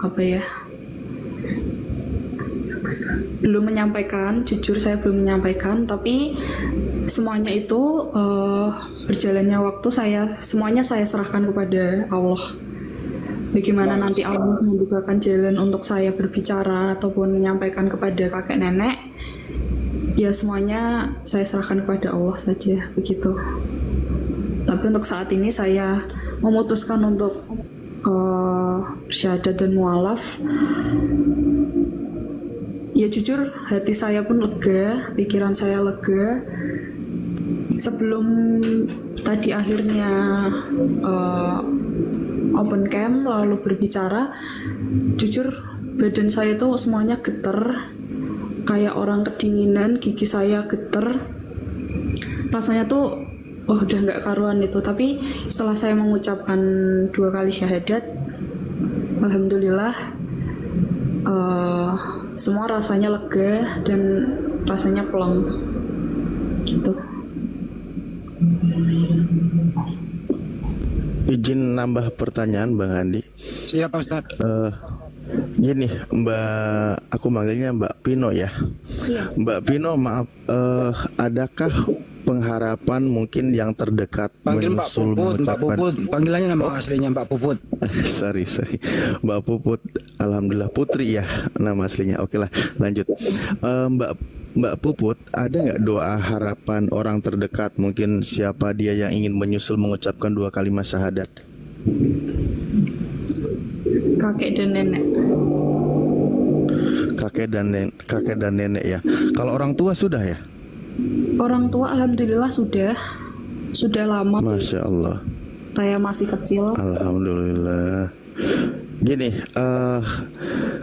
menyampaikan. Jujur saya belum menyampaikan, tapi semuanya itu berjalannya waktu semuanya saya serahkan kepada Allah. Bagaimana nanti Allah membukakan jalan untuk saya berbicara ataupun menyampaikan kepada kakek nenek, ya semuanya saya serahkan kepada Allah saja, begitu. Tapi untuk saat ini saya memutuskan untuk syahadat dan mualaf. Ya jujur hati saya pun lega, pikiran saya lega. Sebelum tadi akhirnya open camp lalu berbicara, jujur badan saya tuh semuanya getar, kayak orang kedinginan, gigi saya getar. Rasanya tuh udah nggak karuan itu. Tapi setelah saya mengucapkan 2 kali syahadat, alhamdulillah semua rasanya lega dan rasanya plong gitu. Izin nambah pertanyaan Bang Andi. Siapa Ustaz? Gini Mbak, aku manggilnya Mbak Pino ya. Iya. Mbak Pino, maaf, adakah pengharapan mungkin yang terdekat Panggil Mbak menyusul Puput, Mbak mengucapkan Puput. Panggilannya nama aslinya Mbak Puput. sorry Mbak Puput, alhamdulillah Putri ya nama aslinya. Oke lah, lanjut. Mbak Puput, ada nggak doa harapan orang terdekat, mungkin siapa dia yang ingin menyusul mengucapkan 2 kalimat syahadat? Kakek dan nenek. Kakek dan nenek ya. Kalau orang tua sudah ya? Orang tua alhamdulillah sudah lama. Masya Allah. Saya masih kecil. Alhamdulillah. Gini,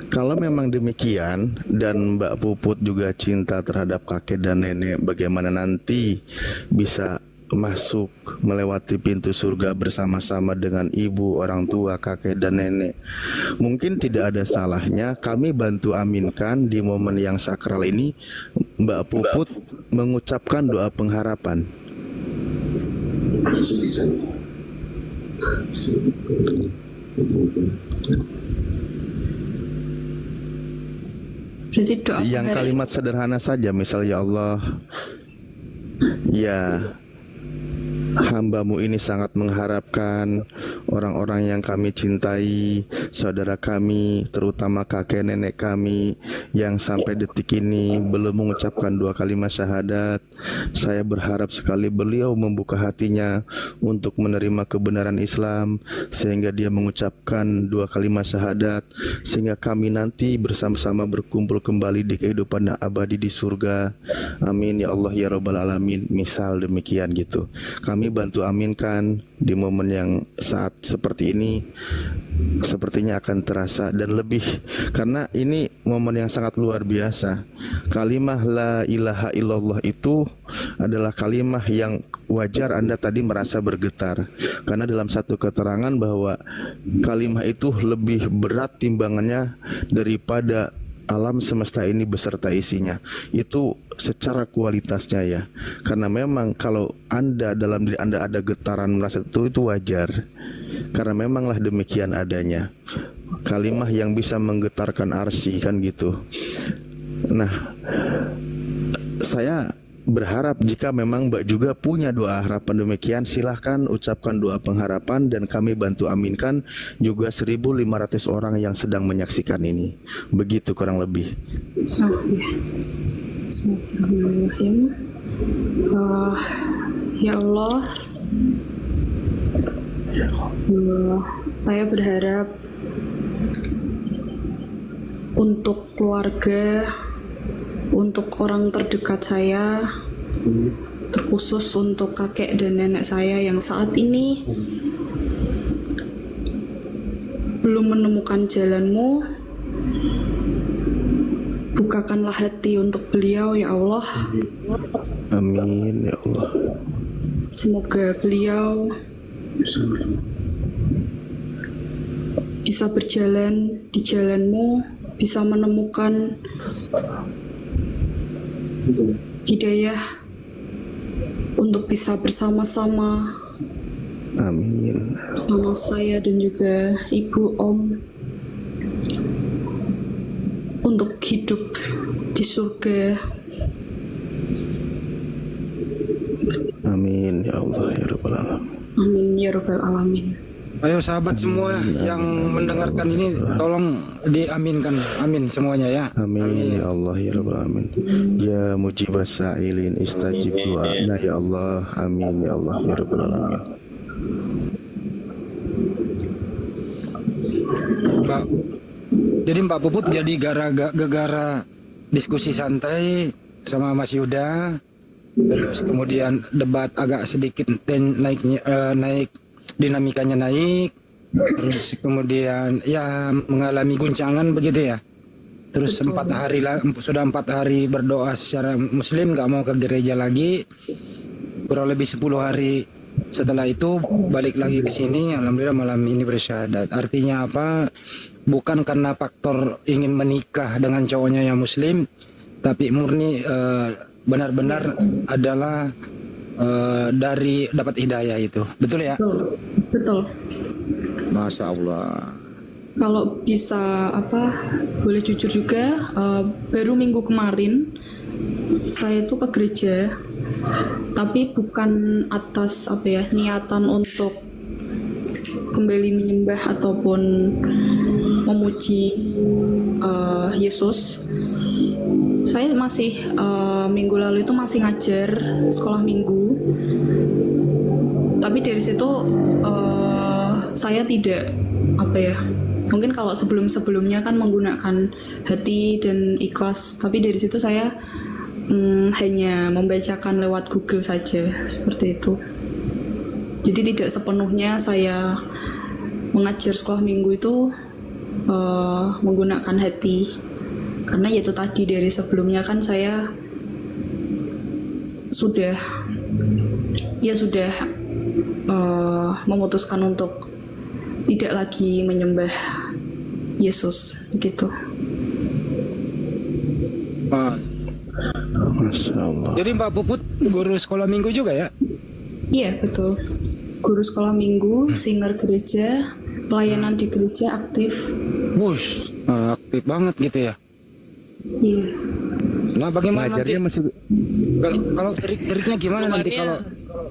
kalau memang demikian dan Mbak Puput juga cinta terhadap kakek dan nenek, bagaimana nanti bisa masuk melewati pintu surga bersama-sama dengan ibu, orang tua, kakek dan nenek? Mungkin tidak ada salahnya kami bantu aminkan di momen yang sakral ini, Mbak Puput mengucapkan doa pengharapan. Berarti doa Yang kalimat sederhana saja, misal ya Allah, ya hambamu ini sangat mengharapkan orang-orang yang kami cintai, saudara kami, terutama kakek nenek kami yang sampai detik ini belum mengucapkan 2 kalimat syahadat. Saya berharap sekali beliau membuka hatinya untuk menerima kebenaran Islam sehingga dia mengucapkan 2 kalimat syahadat, sehingga kami nanti bersama-sama berkumpul kembali di kehidupan yang abadi di surga. Amin ya Allah ya Rabbal Alamin. Misal demikian gitu. Kami bantu aminkan di momen yang saat seperti ini, sepertinya akan terasa dan lebih, karena ini momen yang sangat luar biasa. Kalimah la ilaha illallah itu adalah kalimah yang wajar Anda tadi merasa bergetar, karena dalam satu keterangan bahwa kalimah itu lebih berat timbangannya daripada alam semesta ini beserta isinya. Itu secara kualitasnya ya. Karena memang kalau Anda, dalam diri Anda ada getaran merasa itu wajar. Karena memanglah demikian adanya. Kalimah yang bisa menggetarkan arsy kan gitu. Nah, saya berharap jika memang Mbak juga punya doa harapan demikian, silahkan ucapkan doa pengharapan dan kami bantu aminkan juga 1.500 orang yang sedang menyaksikan ini. Begitu kurang lebih. Bismillahirrahmanirrahim. Ya Allah, saya berharap untuk keluarga, untuk orang terdekat saya, terkhusus untuk kakek dan nenek saya yang saat ini belum menemukan jalan-Mu, bukakanlah hati untuk beliau ya Allah. Amin ya Allah. Semoga beliau bisa berjalan di jalan-Mu, bisa menemukan hidayah untuk bisa bersama-sama, amin, bersama saya dan juga ibu, om, untuk hidup di surga. amin ya Allah ya Rabbal Alamin. Amin ya Rabbal Alamin. Ayo sahabat semua yang mendengarkan ini tolong diaminkan, amin semuanya ya. Amin ya Allah ya Rabbal Alamin. Ya mujibas sa'ilin istajib du'ana ya Allah. Amin ya Allah ya Rabbal Alamin. Jadi Mbak Puput jadi gara-gara diskusi santai sama Mas Yuda, terus kemudian debat agak sedikit naik dinamikanya naik, terus kemudian ya mengalami guncangan begitu ya. Terus 4 hari sudah 4 hari berdoa secara muslim, nggak mau ke gereja lagi. Kurang lebih 10 hari setelah itu balik lagi ke sini. Alhamdulillah malam ini bersyahadat. Artinya apa? Bukan karena faktor ingin menikah dengan cowoknya yang muslim, tapi murni benar-benar adalah dari dapat hidayah itu. Betul ya? Betul. Masya Allah. Kalau bisa boleh jujur juga, baru minggu kemarin saya itu ke gereja, tapi bukan atas niatan untuk kembali menyembah ataupun memuji Yesus. Saya masih minggu lalu itu masih ngajar sekolah minggu, tapi dari situ saya tidak mungkin kalau sebelumnya kan menggunakan hati dan ikhlas, tapi dari situ saya hanya membacakan lewat Google saja, seperti itu. Jadi tidak sepenuhnya saya mengajar sekolah minggu itu menggunakan hati, karena itu tadi dari sebelumnya kan saya sudah memutuskan untuk tidak lagi menyembah Yesus gitu. Masya Allah. Jadi Mbak Puput guru sekolah minggu juga ya? Iya betul. Guru sekolah minggu, singer gereja, pelayanan di gereja aktif. Wush, aktif banget gitu ya? Iya. Nah bagaimana nanti? Ngajarnya masih Kalau trik-triknya gimana nanti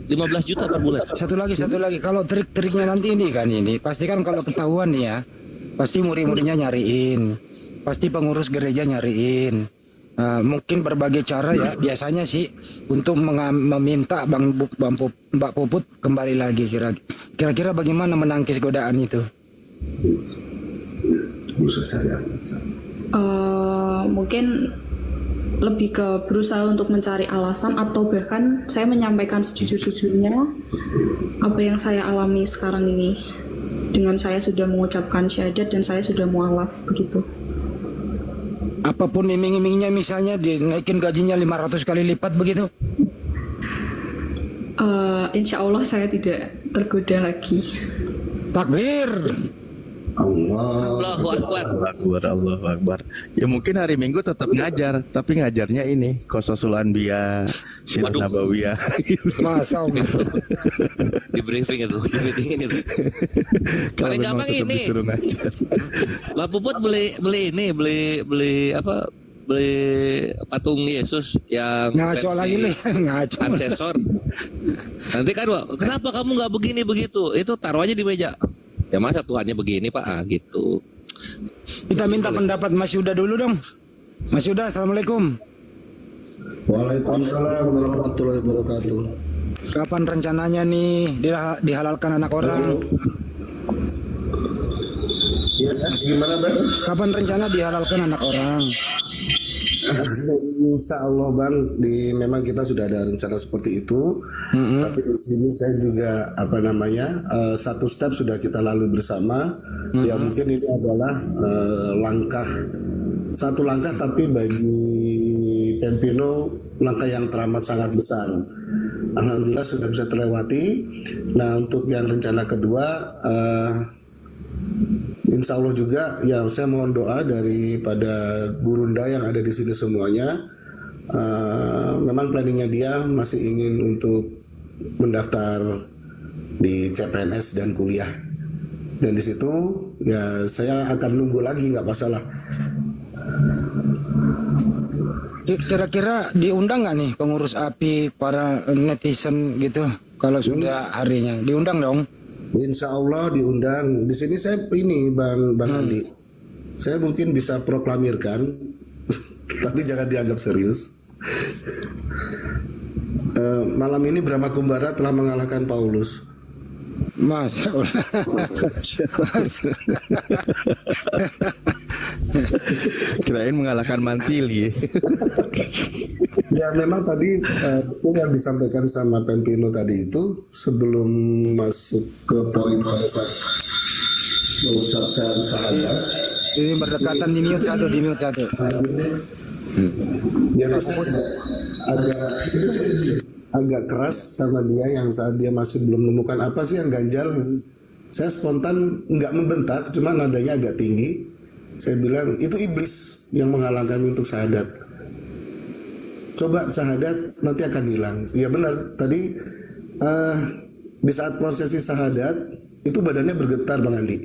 15 juta per bulan. Satu lagi. Kalau trik-triknya nanti ini kan ini, pasti kan kalau ketahuan nih ya, pasti murid-muridnya nyariin, pasti pengurus gereja nyariin. Mungkin berbagai cara ya, biasanya sih untuk meminta Mbak Puput kembali lagi. Kira-kira bagaimana menangkis godaan itu? Mungkin lebih ke berusaha untuk mencari alasan atau bahkan saya menyampaikan sejujur-jujurnya apa yang saya alami sekarang ini dengan saya sudah mengucapkan syahadat dan saya sudah mualaf begitu. Apapun iming-imingnya, misalnya dinaikin gajinya 500 kali lipat begitu? Insya Allah saya tidak tergoda lagi. Takbir. Allahu Akbar. Allahu Akbar. Ya mungkin hari Minggu tetap ngajar, tapi ngajarnya ini Qososul Anbiya, Sirah Nabawiyah. Masa Allah. Di briefingin itu. Paling gampang ini. Mbak Puput beli apa? Beli patung Yesus yang ngaco lagi nih, ngaco. Aksesor. Nanti kan, kenapa kamu nggak begini begitu? Itu taruh aja di meja. Ya masa Tuhannya begini Pak, gitu. Kita minta pendapat Mas Yuda dulu dong. Mas Yuda, assalamualaikum. Waalaikumsalam warahmatullahi wabarakatuh. Kapan rencananya nih dihalalkan anak orang? Ya, gimana Bang? Kapan rencana dihalalkan anak orang? Insya Allah Bang, memang kita sudah ada rencana seperti itu. Tapi di sini saya juga satu step sudah kita lalui bersama. Ya mungkin ini adalah satu langkah, tapi bagi Pempino langkah yang teramat sangat besar. Alhamdulillah sudah bisa terlewati. Nah, untuk yang rencana kedua, insya Allah juga ya saya mohon doa daripada gurunda yang ada di sini semuanya. Memang planningnya dia masih ingin untuk mendaftar di CPNS dan kuliah, dan di situ ya saya akan nunggu lagi, nggak masalah. Kira-kira diundang nggak nih pengurus API, para netizen gitu kalau sudah harinya? Diundang dong. Insya Allah diundang. Di sini saya Bang Andi, saya mungkin bisa proklamirkan, tapi jangan dianggap serius. Malam ini Brahma Kumbara telah mengalahkan Paulus. Masya Allah. Kirain mengalahkan Mantili. Ya memang tadi itu yang disampaikan sama Pempino tadi itu sebelum masuk ke poin mengucapkan syahadat. Ini berdekatan, di mute satu. Ya saya agak keras sama dia yang saat dia masih belum menemukan apa sih yang ganjal. Saya spontan nggak membentak, cuma nadanya agak tinggi. Saya bilang itu iblis yang menghalangkan untuk syahadat. Coba syahadat nanti akan hilang. Ya benar. Tadi di saat prosesi syahadat itu badannya bergetar Bang Andi.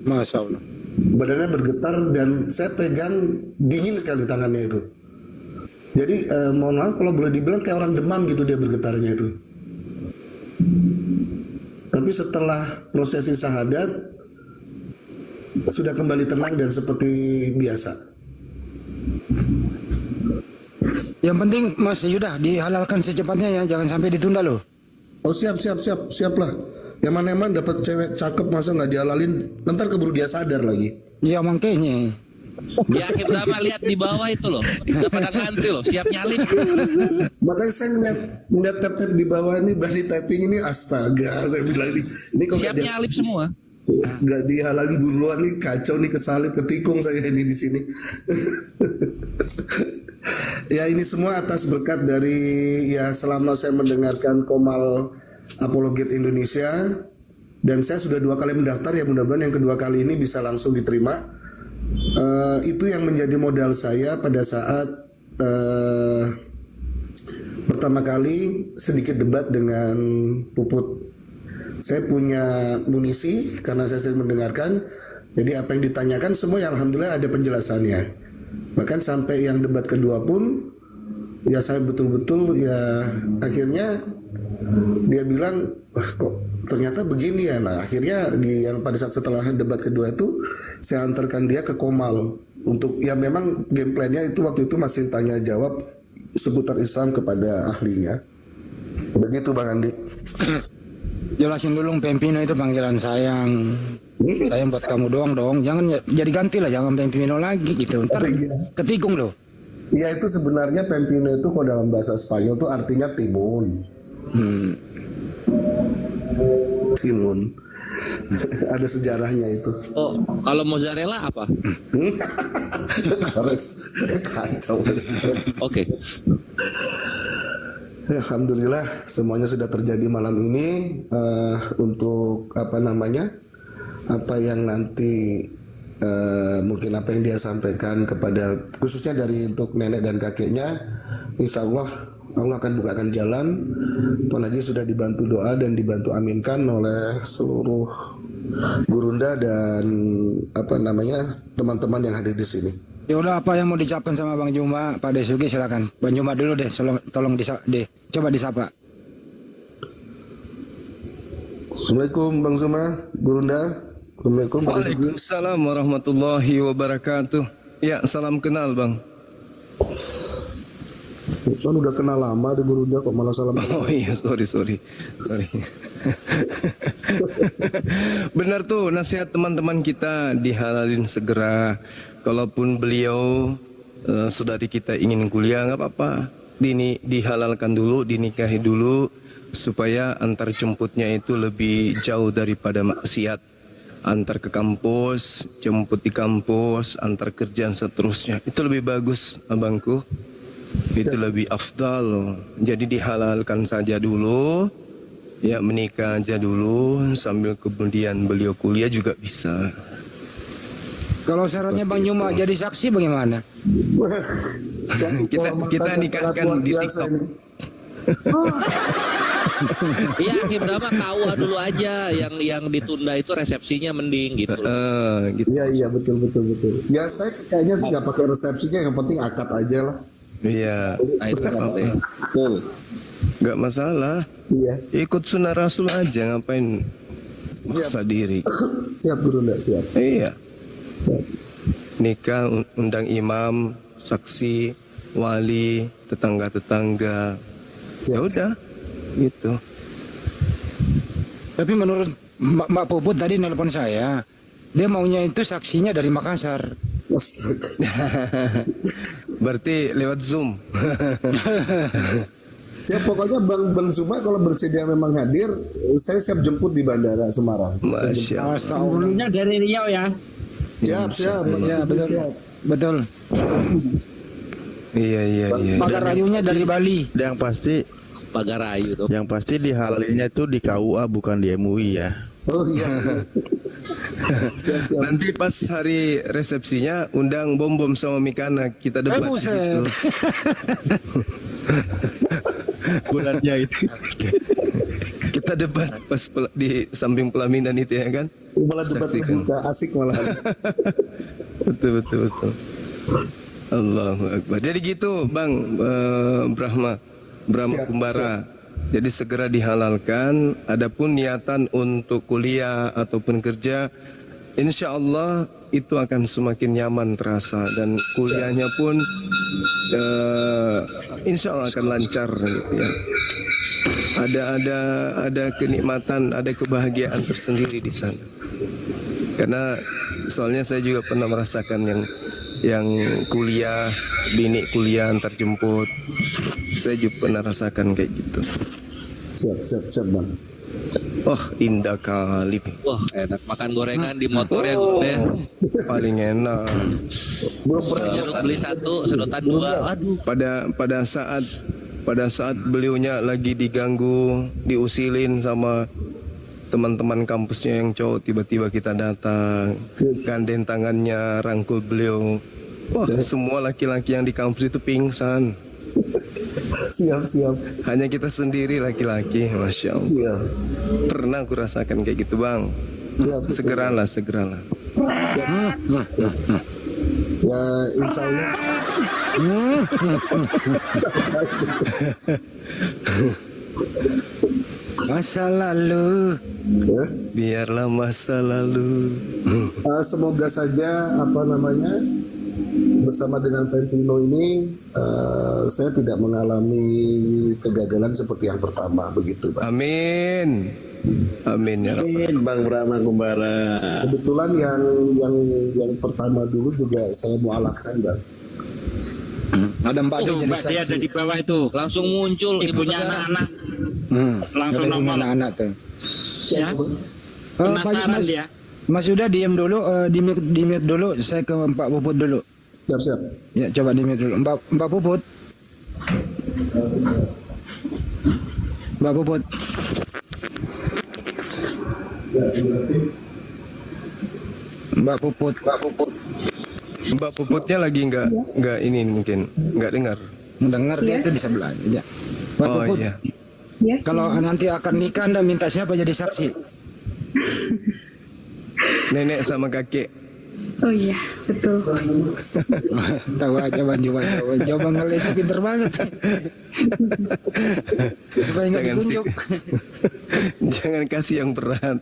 Masya Allah. Badannya bergetar dan saya pegang dingin sekali tangannya itu. Jadi mohon maaf kalau boleh dibilang kayak orang demam gitu dia bergetarnya itu. Tapi setelah prosesi syahadat sudah kembali tenang dan seperti biasa. Yang penting Mas Yuda dihalalkan secepatnya ya, jangan sampai ditunda loh. Oh siap lah. Yang mana dapat cewek cakep masa nggak dihalalin, ntar keburu dia sadar lagi. Ya makanya. Ya akhir drama lihat di bawah itu loh, udah pada ngantri loh, siap nyalip. Makanya saya ngeliat tap di bawah ini, body typing ini astaga, saya bilang ini kok siap nyalip semua. Nggak dihalalin buruan nih, kacau nih, kesalip, ketikung saya ini di sini. Ya ini semua atas berkat dari ya selama saya mendengarkan Komal Apologet Indonesia, dan saya sudah 2 kali mendaftar, ya mudah-mudahan yang kedua kali ini bisa langsung diterima. Itu yang menjadi modal saya pada saat pertama kali sedikit debat dengan Puput. Saya punya munisi karena saya sering mendengarkan, jadi apa yang ditanyakan semua ya alhamdulillah ada penjelasannya. Bahkan sampai yang debat kedua pun ya saya betul-betul ya akhirnya dia bilang, wah kok ternyata begini ya. Nah akhirnya pada saat setelah debat kedua itu saya antarkan dia ke Komal untuk ya memang game plan-nya itu waktu itu masih tanya jawab seputar Islam kepada ahlinya. Begitu Bang Andi. Jelasin dulu Pempino itu panggilan sayang. Sayang buat kamu doang dong. Jangan jadi ganti lah, jangan Pempino lagi gitu. Ntar ketikung loh. Iya itu sebenarnya Pempino itu kalau dalam bahasa Spanyol tuh artinya timun. Timun. Ada sejarahnya itu. Oh, kalau mozzarella apa? Kacau. Oke. Alhamdulillah semuanya sudah terjadi malam ini. Untuk apa yang nanti mungkin apa yang dia sampaikan kepada khususnya untuk nenek dan kakeknya, insya Allah Allah akan bukakan jalan. Tuan Haji sudah dibantu doa dan dibantu aminkan oleh seluruh gurunda dan teman-teman yang hadir di sini. Ya udah, apa yang mau dicapkan sama Bang Juma, Pak Desugi silakan. Bang Juma dulu deh, tolong coba disapa. Assalamualaikum Bang Zuma, Gurunda. Assalamualaikum Pak Desugi. Waalaikumsalam warahmatullahi wabarakatuh. Ya, salam kenal Bang. Soalnya udah kenal lama di Gurunda kok malah salam. Oh iya, sorry. Benar tuh nasihat teman-teman kita, dihalalin segera. Kalaupun beliau saudari kita ingin kuliah nggak apa-apa, dihalalkan dulu, dinikahi dulu supaya antar jemputnya itu lebih jauh daripada maksiat. Antar ke kampus, jemput di kampus, antar kerjaan seterusnya. Itu lebih bagus, abangku. Itu lebih afdal. Jadi dihalalkan saja dulu, ya menikah aja dulu, sambil kemudian beliau kuliah juga bisa. Kalau syaratnya Bang Juma jadi saksi bagaimana? kita nikahkan di TikTok. Iya, Ibrahim KUA dulu aja, yang ditunda itu resepsinya mending gitu. Gitu. Iya betul. Ya saya kayaknya sih nggak pakai resepsinya, yang penting akad aja lah. Iya. Nah, itu betul. Nggak masalah. Iya. Ikut sunnah Rasul aja, ngapain maksa diri. Siap Guru, siap. Iya. Nikah undang imam, saksi, wali, tetangga-tetangga. Ya udah, gitu. Tapi menurut Mbak Puput tadi nelpon saya, dia maunya itu saksinya dari Makassar. Berarti lewat Zoom. Ya pokoknya Bang Zuma kalau bersedia memang hadir, saya siap jemput di Bandara Semarang. Masya Allah. Dulunya dari Riau ya. Siap. Ya, betul. Iya. Pagar rayunya dari Bali. Yang pasti Pagar Rayu tuh. Yang pasti dihalalinnya itu di KUA bukan di MUI ya. Oh iya. Siap. Nanti pas hari resepsinya undang Bom sama Mikana, kita debat gitu. Bulannya itu. Kita debat pas di samping pelaminan itu ya kan. Malah debat terbuka, asik malah. Betul. Allahu Akbar. Jadi gitu Bang Brahma Kumbara. Jadi segera dihalalkan. Adapun niatan untuk kuliah ataupun kerja, insya Allah itu akan semakin nyaman terasa, dan kuliahnya pun insya Allah akan lancar gitu ya. Ada kenikmatan, ada kebahagiaan tersendiri di sana. Karena soalnya saya juga pernah merasakan yang kuliah, bini kuliah antar jemput. Saya juga pernah rasakan kayak gitu. Siap Bang. Oh, indah kali. Wah, enak makan gorengan di motor ya gue. Paling enak. Beli satu, sedotan dua. Aduh. Pada saat beliaunya lagi diganggu, diusilin sama teman-teman kampusnya yang cowok, tiba-tiba kita datang, gandeng tangannya, rangkul beliau. Wah, semua laki-laki yang di kampus itu pingsan. Siap. Hanya kita sendiri laki-laki, Masya Allah. Iya. Pernah aku rasakan kayak gitu Bang. Ya, Segeralah. Ya insya Allah. Masa lalu. Ya. Biarlah masa lalu. Semoga saja bersama dengan Valentino ini saya tidak mengalami kegagalan seperti yang pertama begitu, Pak. Amin. Amin ya Rabbal. Bang Brahma Kumbara. Kebetulan yang pertama dulu juga saya mualafkan, Bang. Ada Mbak Itu jadi Mbak Dia ada saksi. di bawah itu. Langsung muncul ibu Ibunya negara. anak-anak. Langsung Ada nongol. anak-anak tuh. Ya. Pak Penasaran Mas, dia. Mas Yuda diam dulu, di mute dulu. Saya ke Mbak Puput dulu. Siap-siap. Ya coba di mute dulu. Mbak Puput. Mbak Puput. Mbak Puput. Mbak Puputnya lagi nggak ini mungkin nggak dengar. Mendengar dia itu di sebelah. Ya. Mbak Oh Puput. iya. Ya. Kalau nanti akan nikah Anda minta siapa jadi saksi? Nenek sama kakek. Oh iya, betul. Tahu aja Bang coba ngelesnya pinter banget. Supaya nggak Jangan ditunjuk. Jangan kasih yang berat.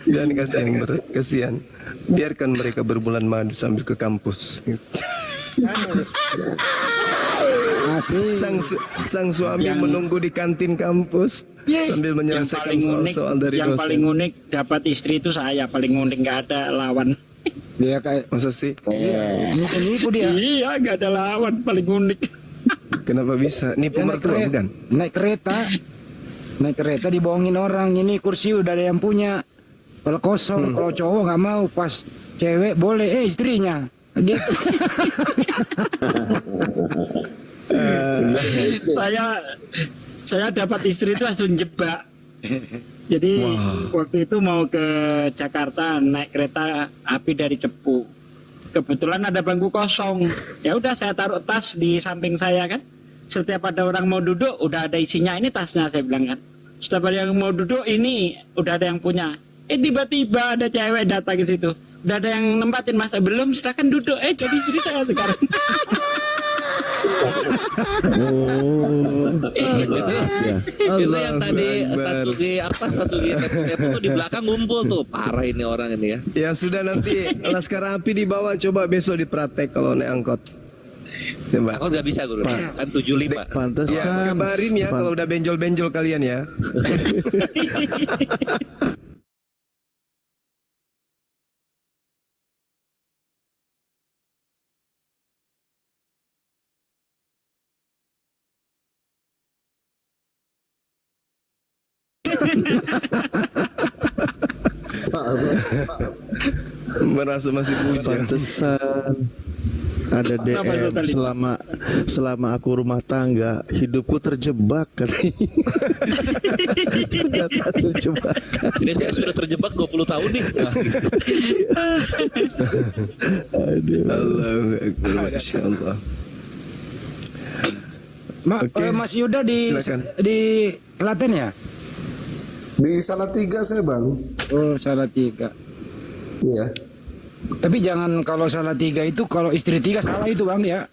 Jangan kasih yang berat, kasihan. Biarkan mereka berbulan madu sambil ke kampus. Asik. Sang suami menunggu di kantin kampus sambil Yang menyelesaikan paling unik, soal-soal dari yang paling dosen. unik dapat istri itu saya paling unik, nggak ada lawan. Dia kayak Masa sih? nipu dia. Iya, nggak ada lawan, paling unik. Kenapa bisa? Nipu Dia naik mertua kereta, bukan? naik kereta dibohongin orang. Ini kursi udah ada yang punya, kalau kosong. Kalau cowok nggak mau, pas cewek boleh. Istrinya gitu. saya dapat istri itu langsung jebak. Jadi waktu itu mau ke Jakarta naik kereta api dari Cepu. Kebetulan ada bangku kosong. Ya udah saya taruh tas di samping saya kan. Setiap ada orang mau duduk udah ada isinya, ini tasnya saya bilang kan. Setiap ada yang mau duduk ini udah ada yang punya. Tiba-tiba ada cewek datang ke situ. Udah ada yang nempatin, Mas belum, silakan duduk. Jadi istri saya sekarang. Itu yang tadi Akbar. Satsugi Tepu tuh di belakang ngumpul tuh. Parah ini orang ini ya. Ya sudah, nanti Laskar Api dibawa, coba besok dipraktek kalau naik angkot. Coba. Aku nggak bisa guru. Kan 75. Pantesan. Ya, kabarin ya kalau udah benjol-benjol kalian ya. Merasa masih bujang. Pantesan. Ada Kenapa, DM Ustaz Ali? selama aku rumah tangga hidupku terjebak katanya. Ternyata terjebak. Ini saya sudah terjebak 20 tahun nih. Nah, Aduh. Allahu Akbar, Masya Allah. Oke. Mas Yuda Silakan. di Klaten ya? Di Salatiga saya, Bang. Oh, Salatiga. Iya. Tapi jangan kalau Salatiga itu, kalau istri 3 salah itu Bang ya.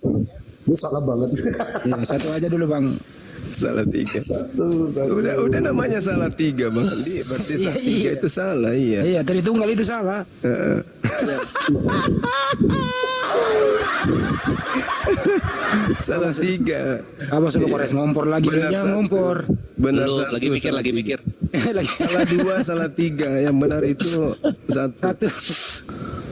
Ini salah banget. Ya, satu aja dulu Bang. Salah 3. Satu. Udah namanya salah 3 Bang Andi. Berarti salah 3 Iya. itu salah, iya. Iya, Tritunggal itu salah. Heeh. Salah 3. Apa suruh kores ngompor lagi, Benar, jangan satu. ngompor. Benar Dulu satu, lagi mikir, salah lagi tiga. mikir. Lagi Salah 2, salah 3. Yang benar itu satu. satu.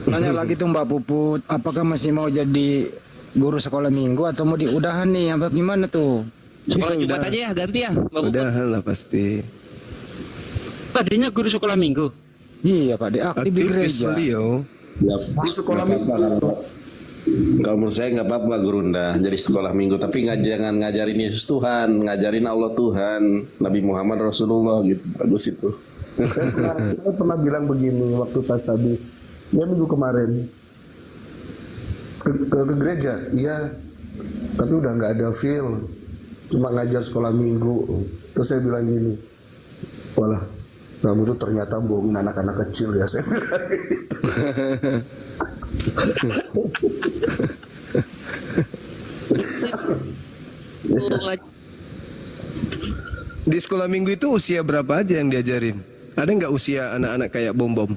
Nanya lagi tuh Mbak Puput, apakah masih mau jadi guru sekolah minggu atau mau diudahan nih? Apa gimana tuh? Sekolah Jumat aja ya, ganti ya, Mbak Puput. Udahan lah pasti. Tadinya guru sekolah minggu. Iya Pak, dia aktif di Aktivis gereja. beliau. Di sekolah minggu. Kalau menurut saya nggak apa-apa Gurunda jadi sekolah minggu, tapi jangan ngajarin Yesus Tuhan, ngajarin Allah Tuhan, Nabi Muhammad Rasulullah gitu, bagus itu. Saya pernah bilang begini waktu pas habis ya minggu kemarin ke gereja, iya, tapi udah nggak ada feel, cuma ngajar sekolah minggu. Terus saya bilang gini, walah, kamu tuh ternyata bohongin anak-anak kecil ya, saya bilang gitu. Di sekolah minggu itu usia berapa aja yang diajarin? Ada nggak usia anak-anak kayak bom-bom?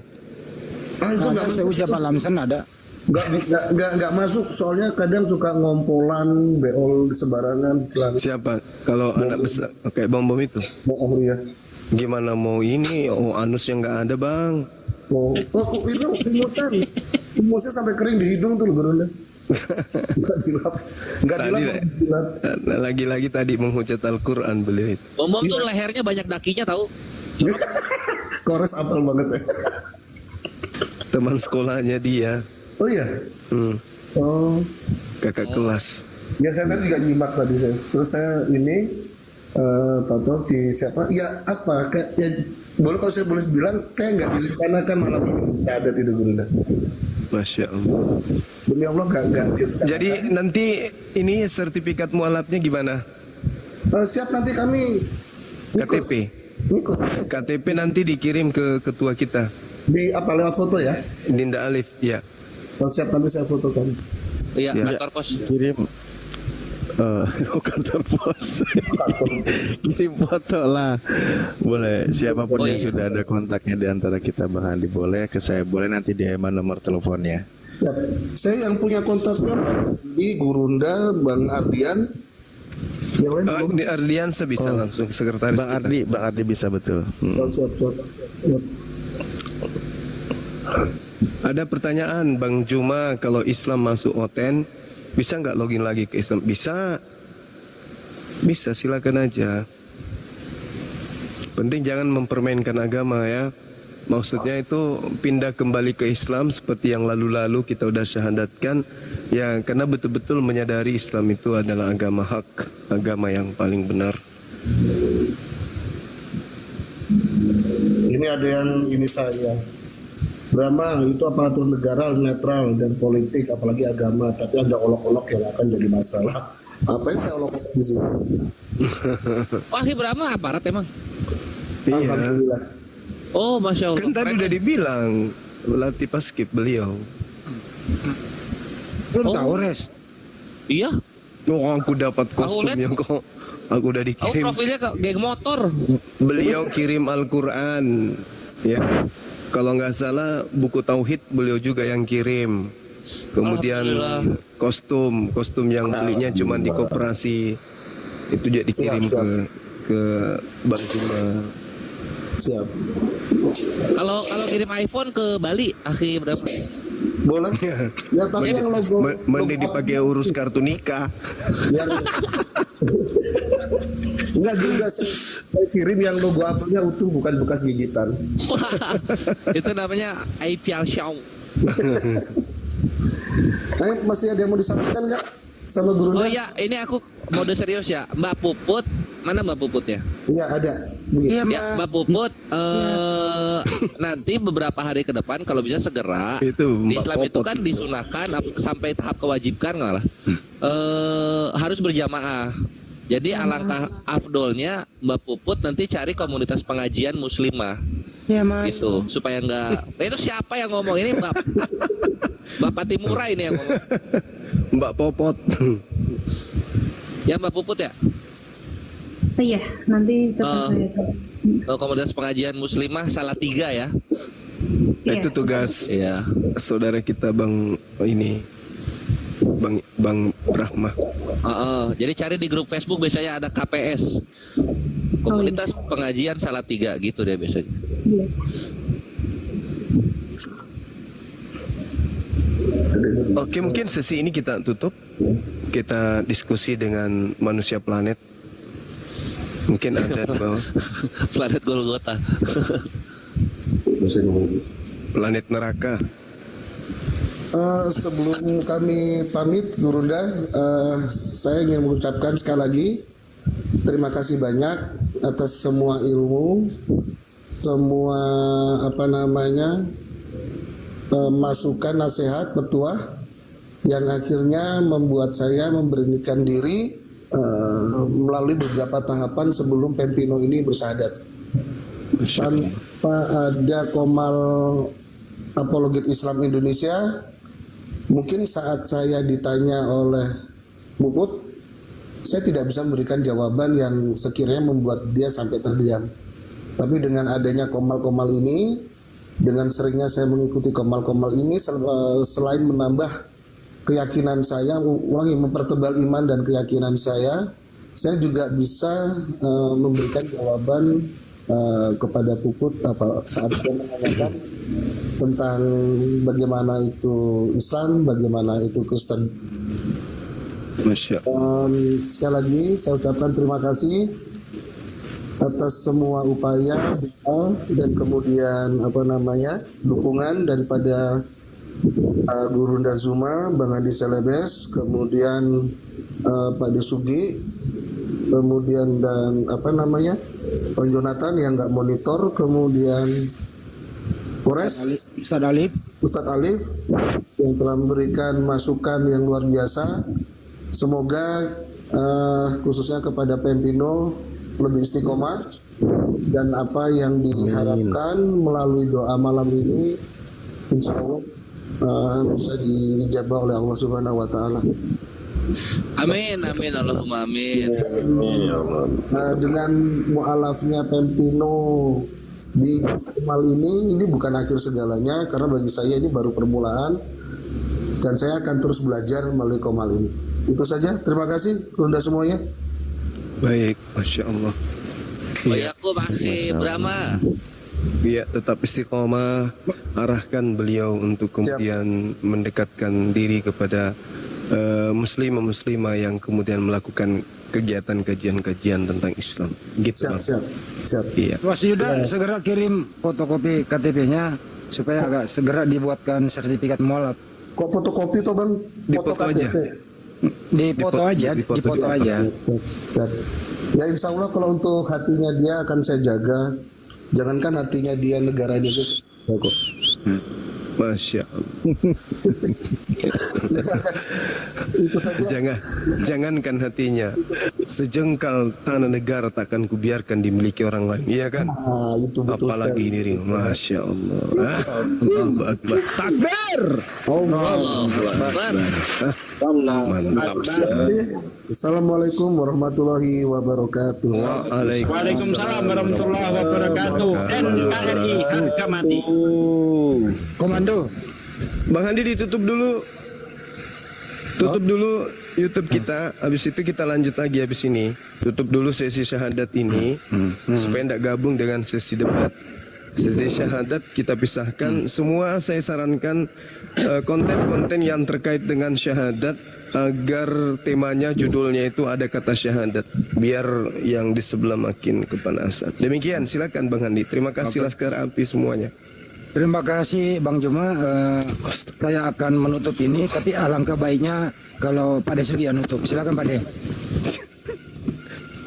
Itu Ada seusia Pak Lamsen ada. nggak masuk, soalnya kadang suka ngompolan, beol sembarangan celana. Siapa? Kalau anak besar kayak bom-bom itu? Oh iya. Gimana mau ini? Oh, anus yang nggak ada bang. Oh itu imutnya sampai kering di hidung tuh Gurunda. Nggak dilap. Lagi-lagi tadi menghujat Al-Quran beliau itu. Bom tuh lehernya banyak dakinya tahu. Kores apel banget ya. Teman sekolahnya dia. Oh iya. Oh. Kakak kelas. Ya saya tadi juga nyimak tadi saya. Terus saya ini Tato si siapa? Ya apa? Kayak ya, boleh kalau saya boleh bilang kayak nggak direncanakan malam ini syahadat itu Gurunda. Masya Allah. Demi Allah nggak. Jadi nanti ini sertifikat mualafnya gimana? Siap, nanti kami KTP. ikut. KTP nanti dikirim ke ketua kita. Di apa lewat foto ya? Dinda Alif, ya. Oh, siap, nanti saya fotokan. Iya, Ya. kantor pos. Kirim kantor pos. Kirim foto lah. Boleh. Siapapun yang sudah ada kontaknya di antara kita Bang Andi boleh ke saya, boleh nanti dia nomor teleponnya. Siap. Saya yang punya kontaknya di Gurunda, Bang Ardian. Yang lain belum. Di Ardian bisa langsung sekretaris Bang kita. Ardi bisa betul. Oh, siap. Ada pertanyaan Bang Juma, kalau Islam masuk Oten bisa nggak login lagi ke Islam? Bisa, silakan aja. Penting jangan mempermainkan agama ya. Maksudnya itu pindah kembali ke Islam seperti yang lalu-lalu kita udah syahadatkan ya, karena betul-betul menyadari Islam itu adalah agama hak, agama yang paling benar. Ini ada yang ini saya. Brahma itu aparatur negara netral dan politik, apalagi agama, tapi ada olok-olok yang akan jadi masalah. Apa yang saya olok-olok di sini? Wahid Brahma aparat emang. Iya. Alhamdulillah. Oh, Masya Allah. Kan tadi udah dibilang latih paskib beliau. Belum tahu res. Iya. Oh, aku dapat kostum lihat. yang kok aku udah Oh, dikirim. profilnya ke geng motor. Beliau kirim Al-Quran, ya. Kalau nggak salah buku tauhid beliau juga yang kirim. Kemudian kostum yang belinya cuma di koperasi itu juga dikirim ke Bang Juma. Siap. Kalau kirim iPhone ke Bali, akhi berapa? Boleh. Ya tapi yang logo Mending dipakai urus kartu nikah. yang enggak juga saya kirim yang logo apelnya utuh, bukan bekas gigitan. Itu namanya IPL Show. Masih ada yang mau disampaikan nggak sama Gurunda? Oh ya, ini aku mode serius ya. Mbak Puput, mana Mbak Puputnya? Iya ada. Iya, Ya, Mbak Puput, nanti beberapa hari ke depan kalau bisa segera. Itu Di Mbak Islam itu Popot. kan disunahkan sampai tahap kewajibkan malah. Harus berjamaah. Jadi alangkah afdolnya Mbak Puput nanti cari komunitas pengajian muslimah. Iya mas. Gitu, supaya enggak. Itu siapa yang ngomong ini, Bapak Timura ini yang ngomong. Mbak Popot. Ya Mbak Puput ya. Oh iya, nanti coba saya coba. Komunitas pengajian muslimah Salatiga ya. Itu tugas Iya. saudara kita Bang ini. Bang Brahma. Jadi cari di grup Facebook biasanya ada KPS, komunitas pengajian Salatiga gitu deh biasanya. Iya. Oke, mungkin sesi ini kita tutup. Kita diskusi dengan manusia planet. Mungkin ada di bawah. Planet Golgota. Planet neraka. Sebelum kami pamit Gurunda, saya ingin mengucapkan sekali lagi terima kasih banyak atas semua ilmu, semua masukan, nasihat, petuah yang akhirnya membuat saya memberanikan diri melalui beberapa tahapan sebelum Pempino ini bersyahadat. Tanpa ada Komal Apologet Islam Indonesia, mungkin saat saya ditanya oleh Puput, saya tidak bisa memberikan jawaban yang sekiranya membuat dia sampai terdiam. Tapi dengan adanya komal-komal ini, dengan seringnya saya mengikuti komal-komal ini, selain menambah keyakinan saya, ulangi, mempertebal iman dan keyakinan saya juga bisa memberikan jawaban kepada Puput saat dia menanyakan tentang bagaimana itu Islam, bagaimana itu Kristen. Sekali lagi saya ucapkan terima kasih atas semua upaya dan kemudian dukungan daripada Gurunda Zuma, Bang Andi Selebes, kemudian Pak Desugi, kemudian dan Bang Jonathan yang nggak monitor, kemudian Polres Ustadz Alif yang telah memberikan masukan yang luar biasa. Semoga khususnya kepada Pempino lebih istiqomah dan apa yang diharapkan melalui doa malam ini insya Allah bisa diijabah oleh Allah Subhanahu Wa Taala. Amin, amin, Allahumma amin. Dengan mualafnya Pempino di Kemal ini bukan akhir segalanya, karena bagi saya ini baru permulaan dan saya akan terus belajar melalui Komal ini. Itu saja, terima kasih Gurunda semuanya. Baik, Masya Allah. Bayaku masih Brahma. Ya, tetap istiqomah, arahkan beliau untuk kemudian mendekatkan diri kepada muslimah yang kemudian melakukan kegiatan kajian tentang Islam. Gitu. Siap. Iya. Mas Yuda segera kirim fotokopi KTP-nya supaya agak segera dibuatkan sertifikat mualaf. Kok fotokopi toh Bang? Foto aja. Difoto aja. Ya insya Allah kalau untuk hatinya dia akan saya jaga. Jangankan hatinya dia, negaranya dia kok. Masya Allah. Itu saja. Jangankan hatinya, sejengkal tanah negara takkan kubiarkan dimiliki orang lain, iya kan? Itu betul. Apalagi diri, Masya Allah. Allahu Akbar. Takbir. Allahu Akbar. Mantap. Assalamualaikum warahmatullahi wabarakatuh. Waalaikumsalam warahmatullahi wabarakatuh. NKRI harga mati. Komando. Bang Andi ditutup dulu. Tutup dulu YouTube kita, habis itu kita lanjut lagi habis ini. Tutup dulu sesi syahadat ini supaya tidak gabung dengan sesi debat. Sesi syahadat kita pisahkan. Semua saya sarankan konten-konten yang terkait dengan syahadat agar temanya, judulnya itu ada kata syahadat, biar yang di sebelah makin kepanasan. Demikian, silakan Bang Andi. Terima kasih Laskar Api semuanya. Terima kasih Bang Juma. Saya akan menutup ini, tapi alangkah baiknya kalau Pak Desugi yang nutup. Silakan Pak De.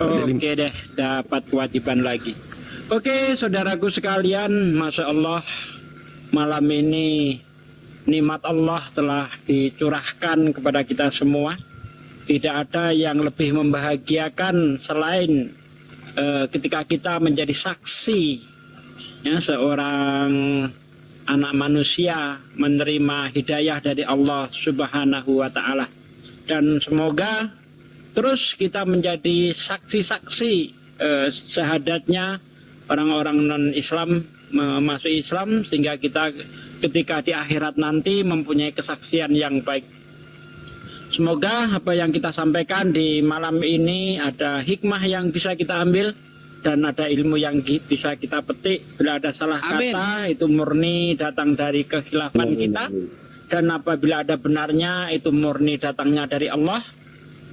Oke deh, dapat kewajiban lagi. Oke, saudaraku sekalian, Masya Allah, malam ini nikmat Allah telah dicurahkan kepada kita semua. Tidak ada yang lebih membahagiakan selain ketika kita menjadi saksi seorang anak manusia menerima hidayah dari Allah Subhanahu wa Ta'ala. Dan semoga terus kita menjadi saksi-saksi syahadatnya orang-orang non-Islam masuk Islam, sehingga kita ketika di akhirat nanti mempunyai kesaksian yang baik. Semoga apa yang kita sampaikan di malam ini ada hikmah yang bisa kita ambil dan ada ilmu yang bisa kita petik. Bila ada salah kata, itu murni datang dari kekhilafan kita, dan apabila ada benarnya, itu murni datangnya dari Allah.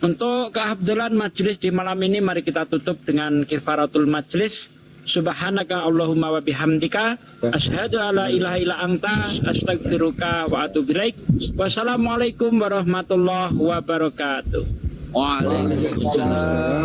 Untuk keabdalan majelis di malam ini, mari kita tutup dengan kifaratul majelis. Subhanaka Allahumma wa bihamdika asyhadu alla ilaha illa anta astaghfiruka wa atubu ilaik. Wassalamualaikum warahmatullahi wabarakatuh. Waalaikumsalam.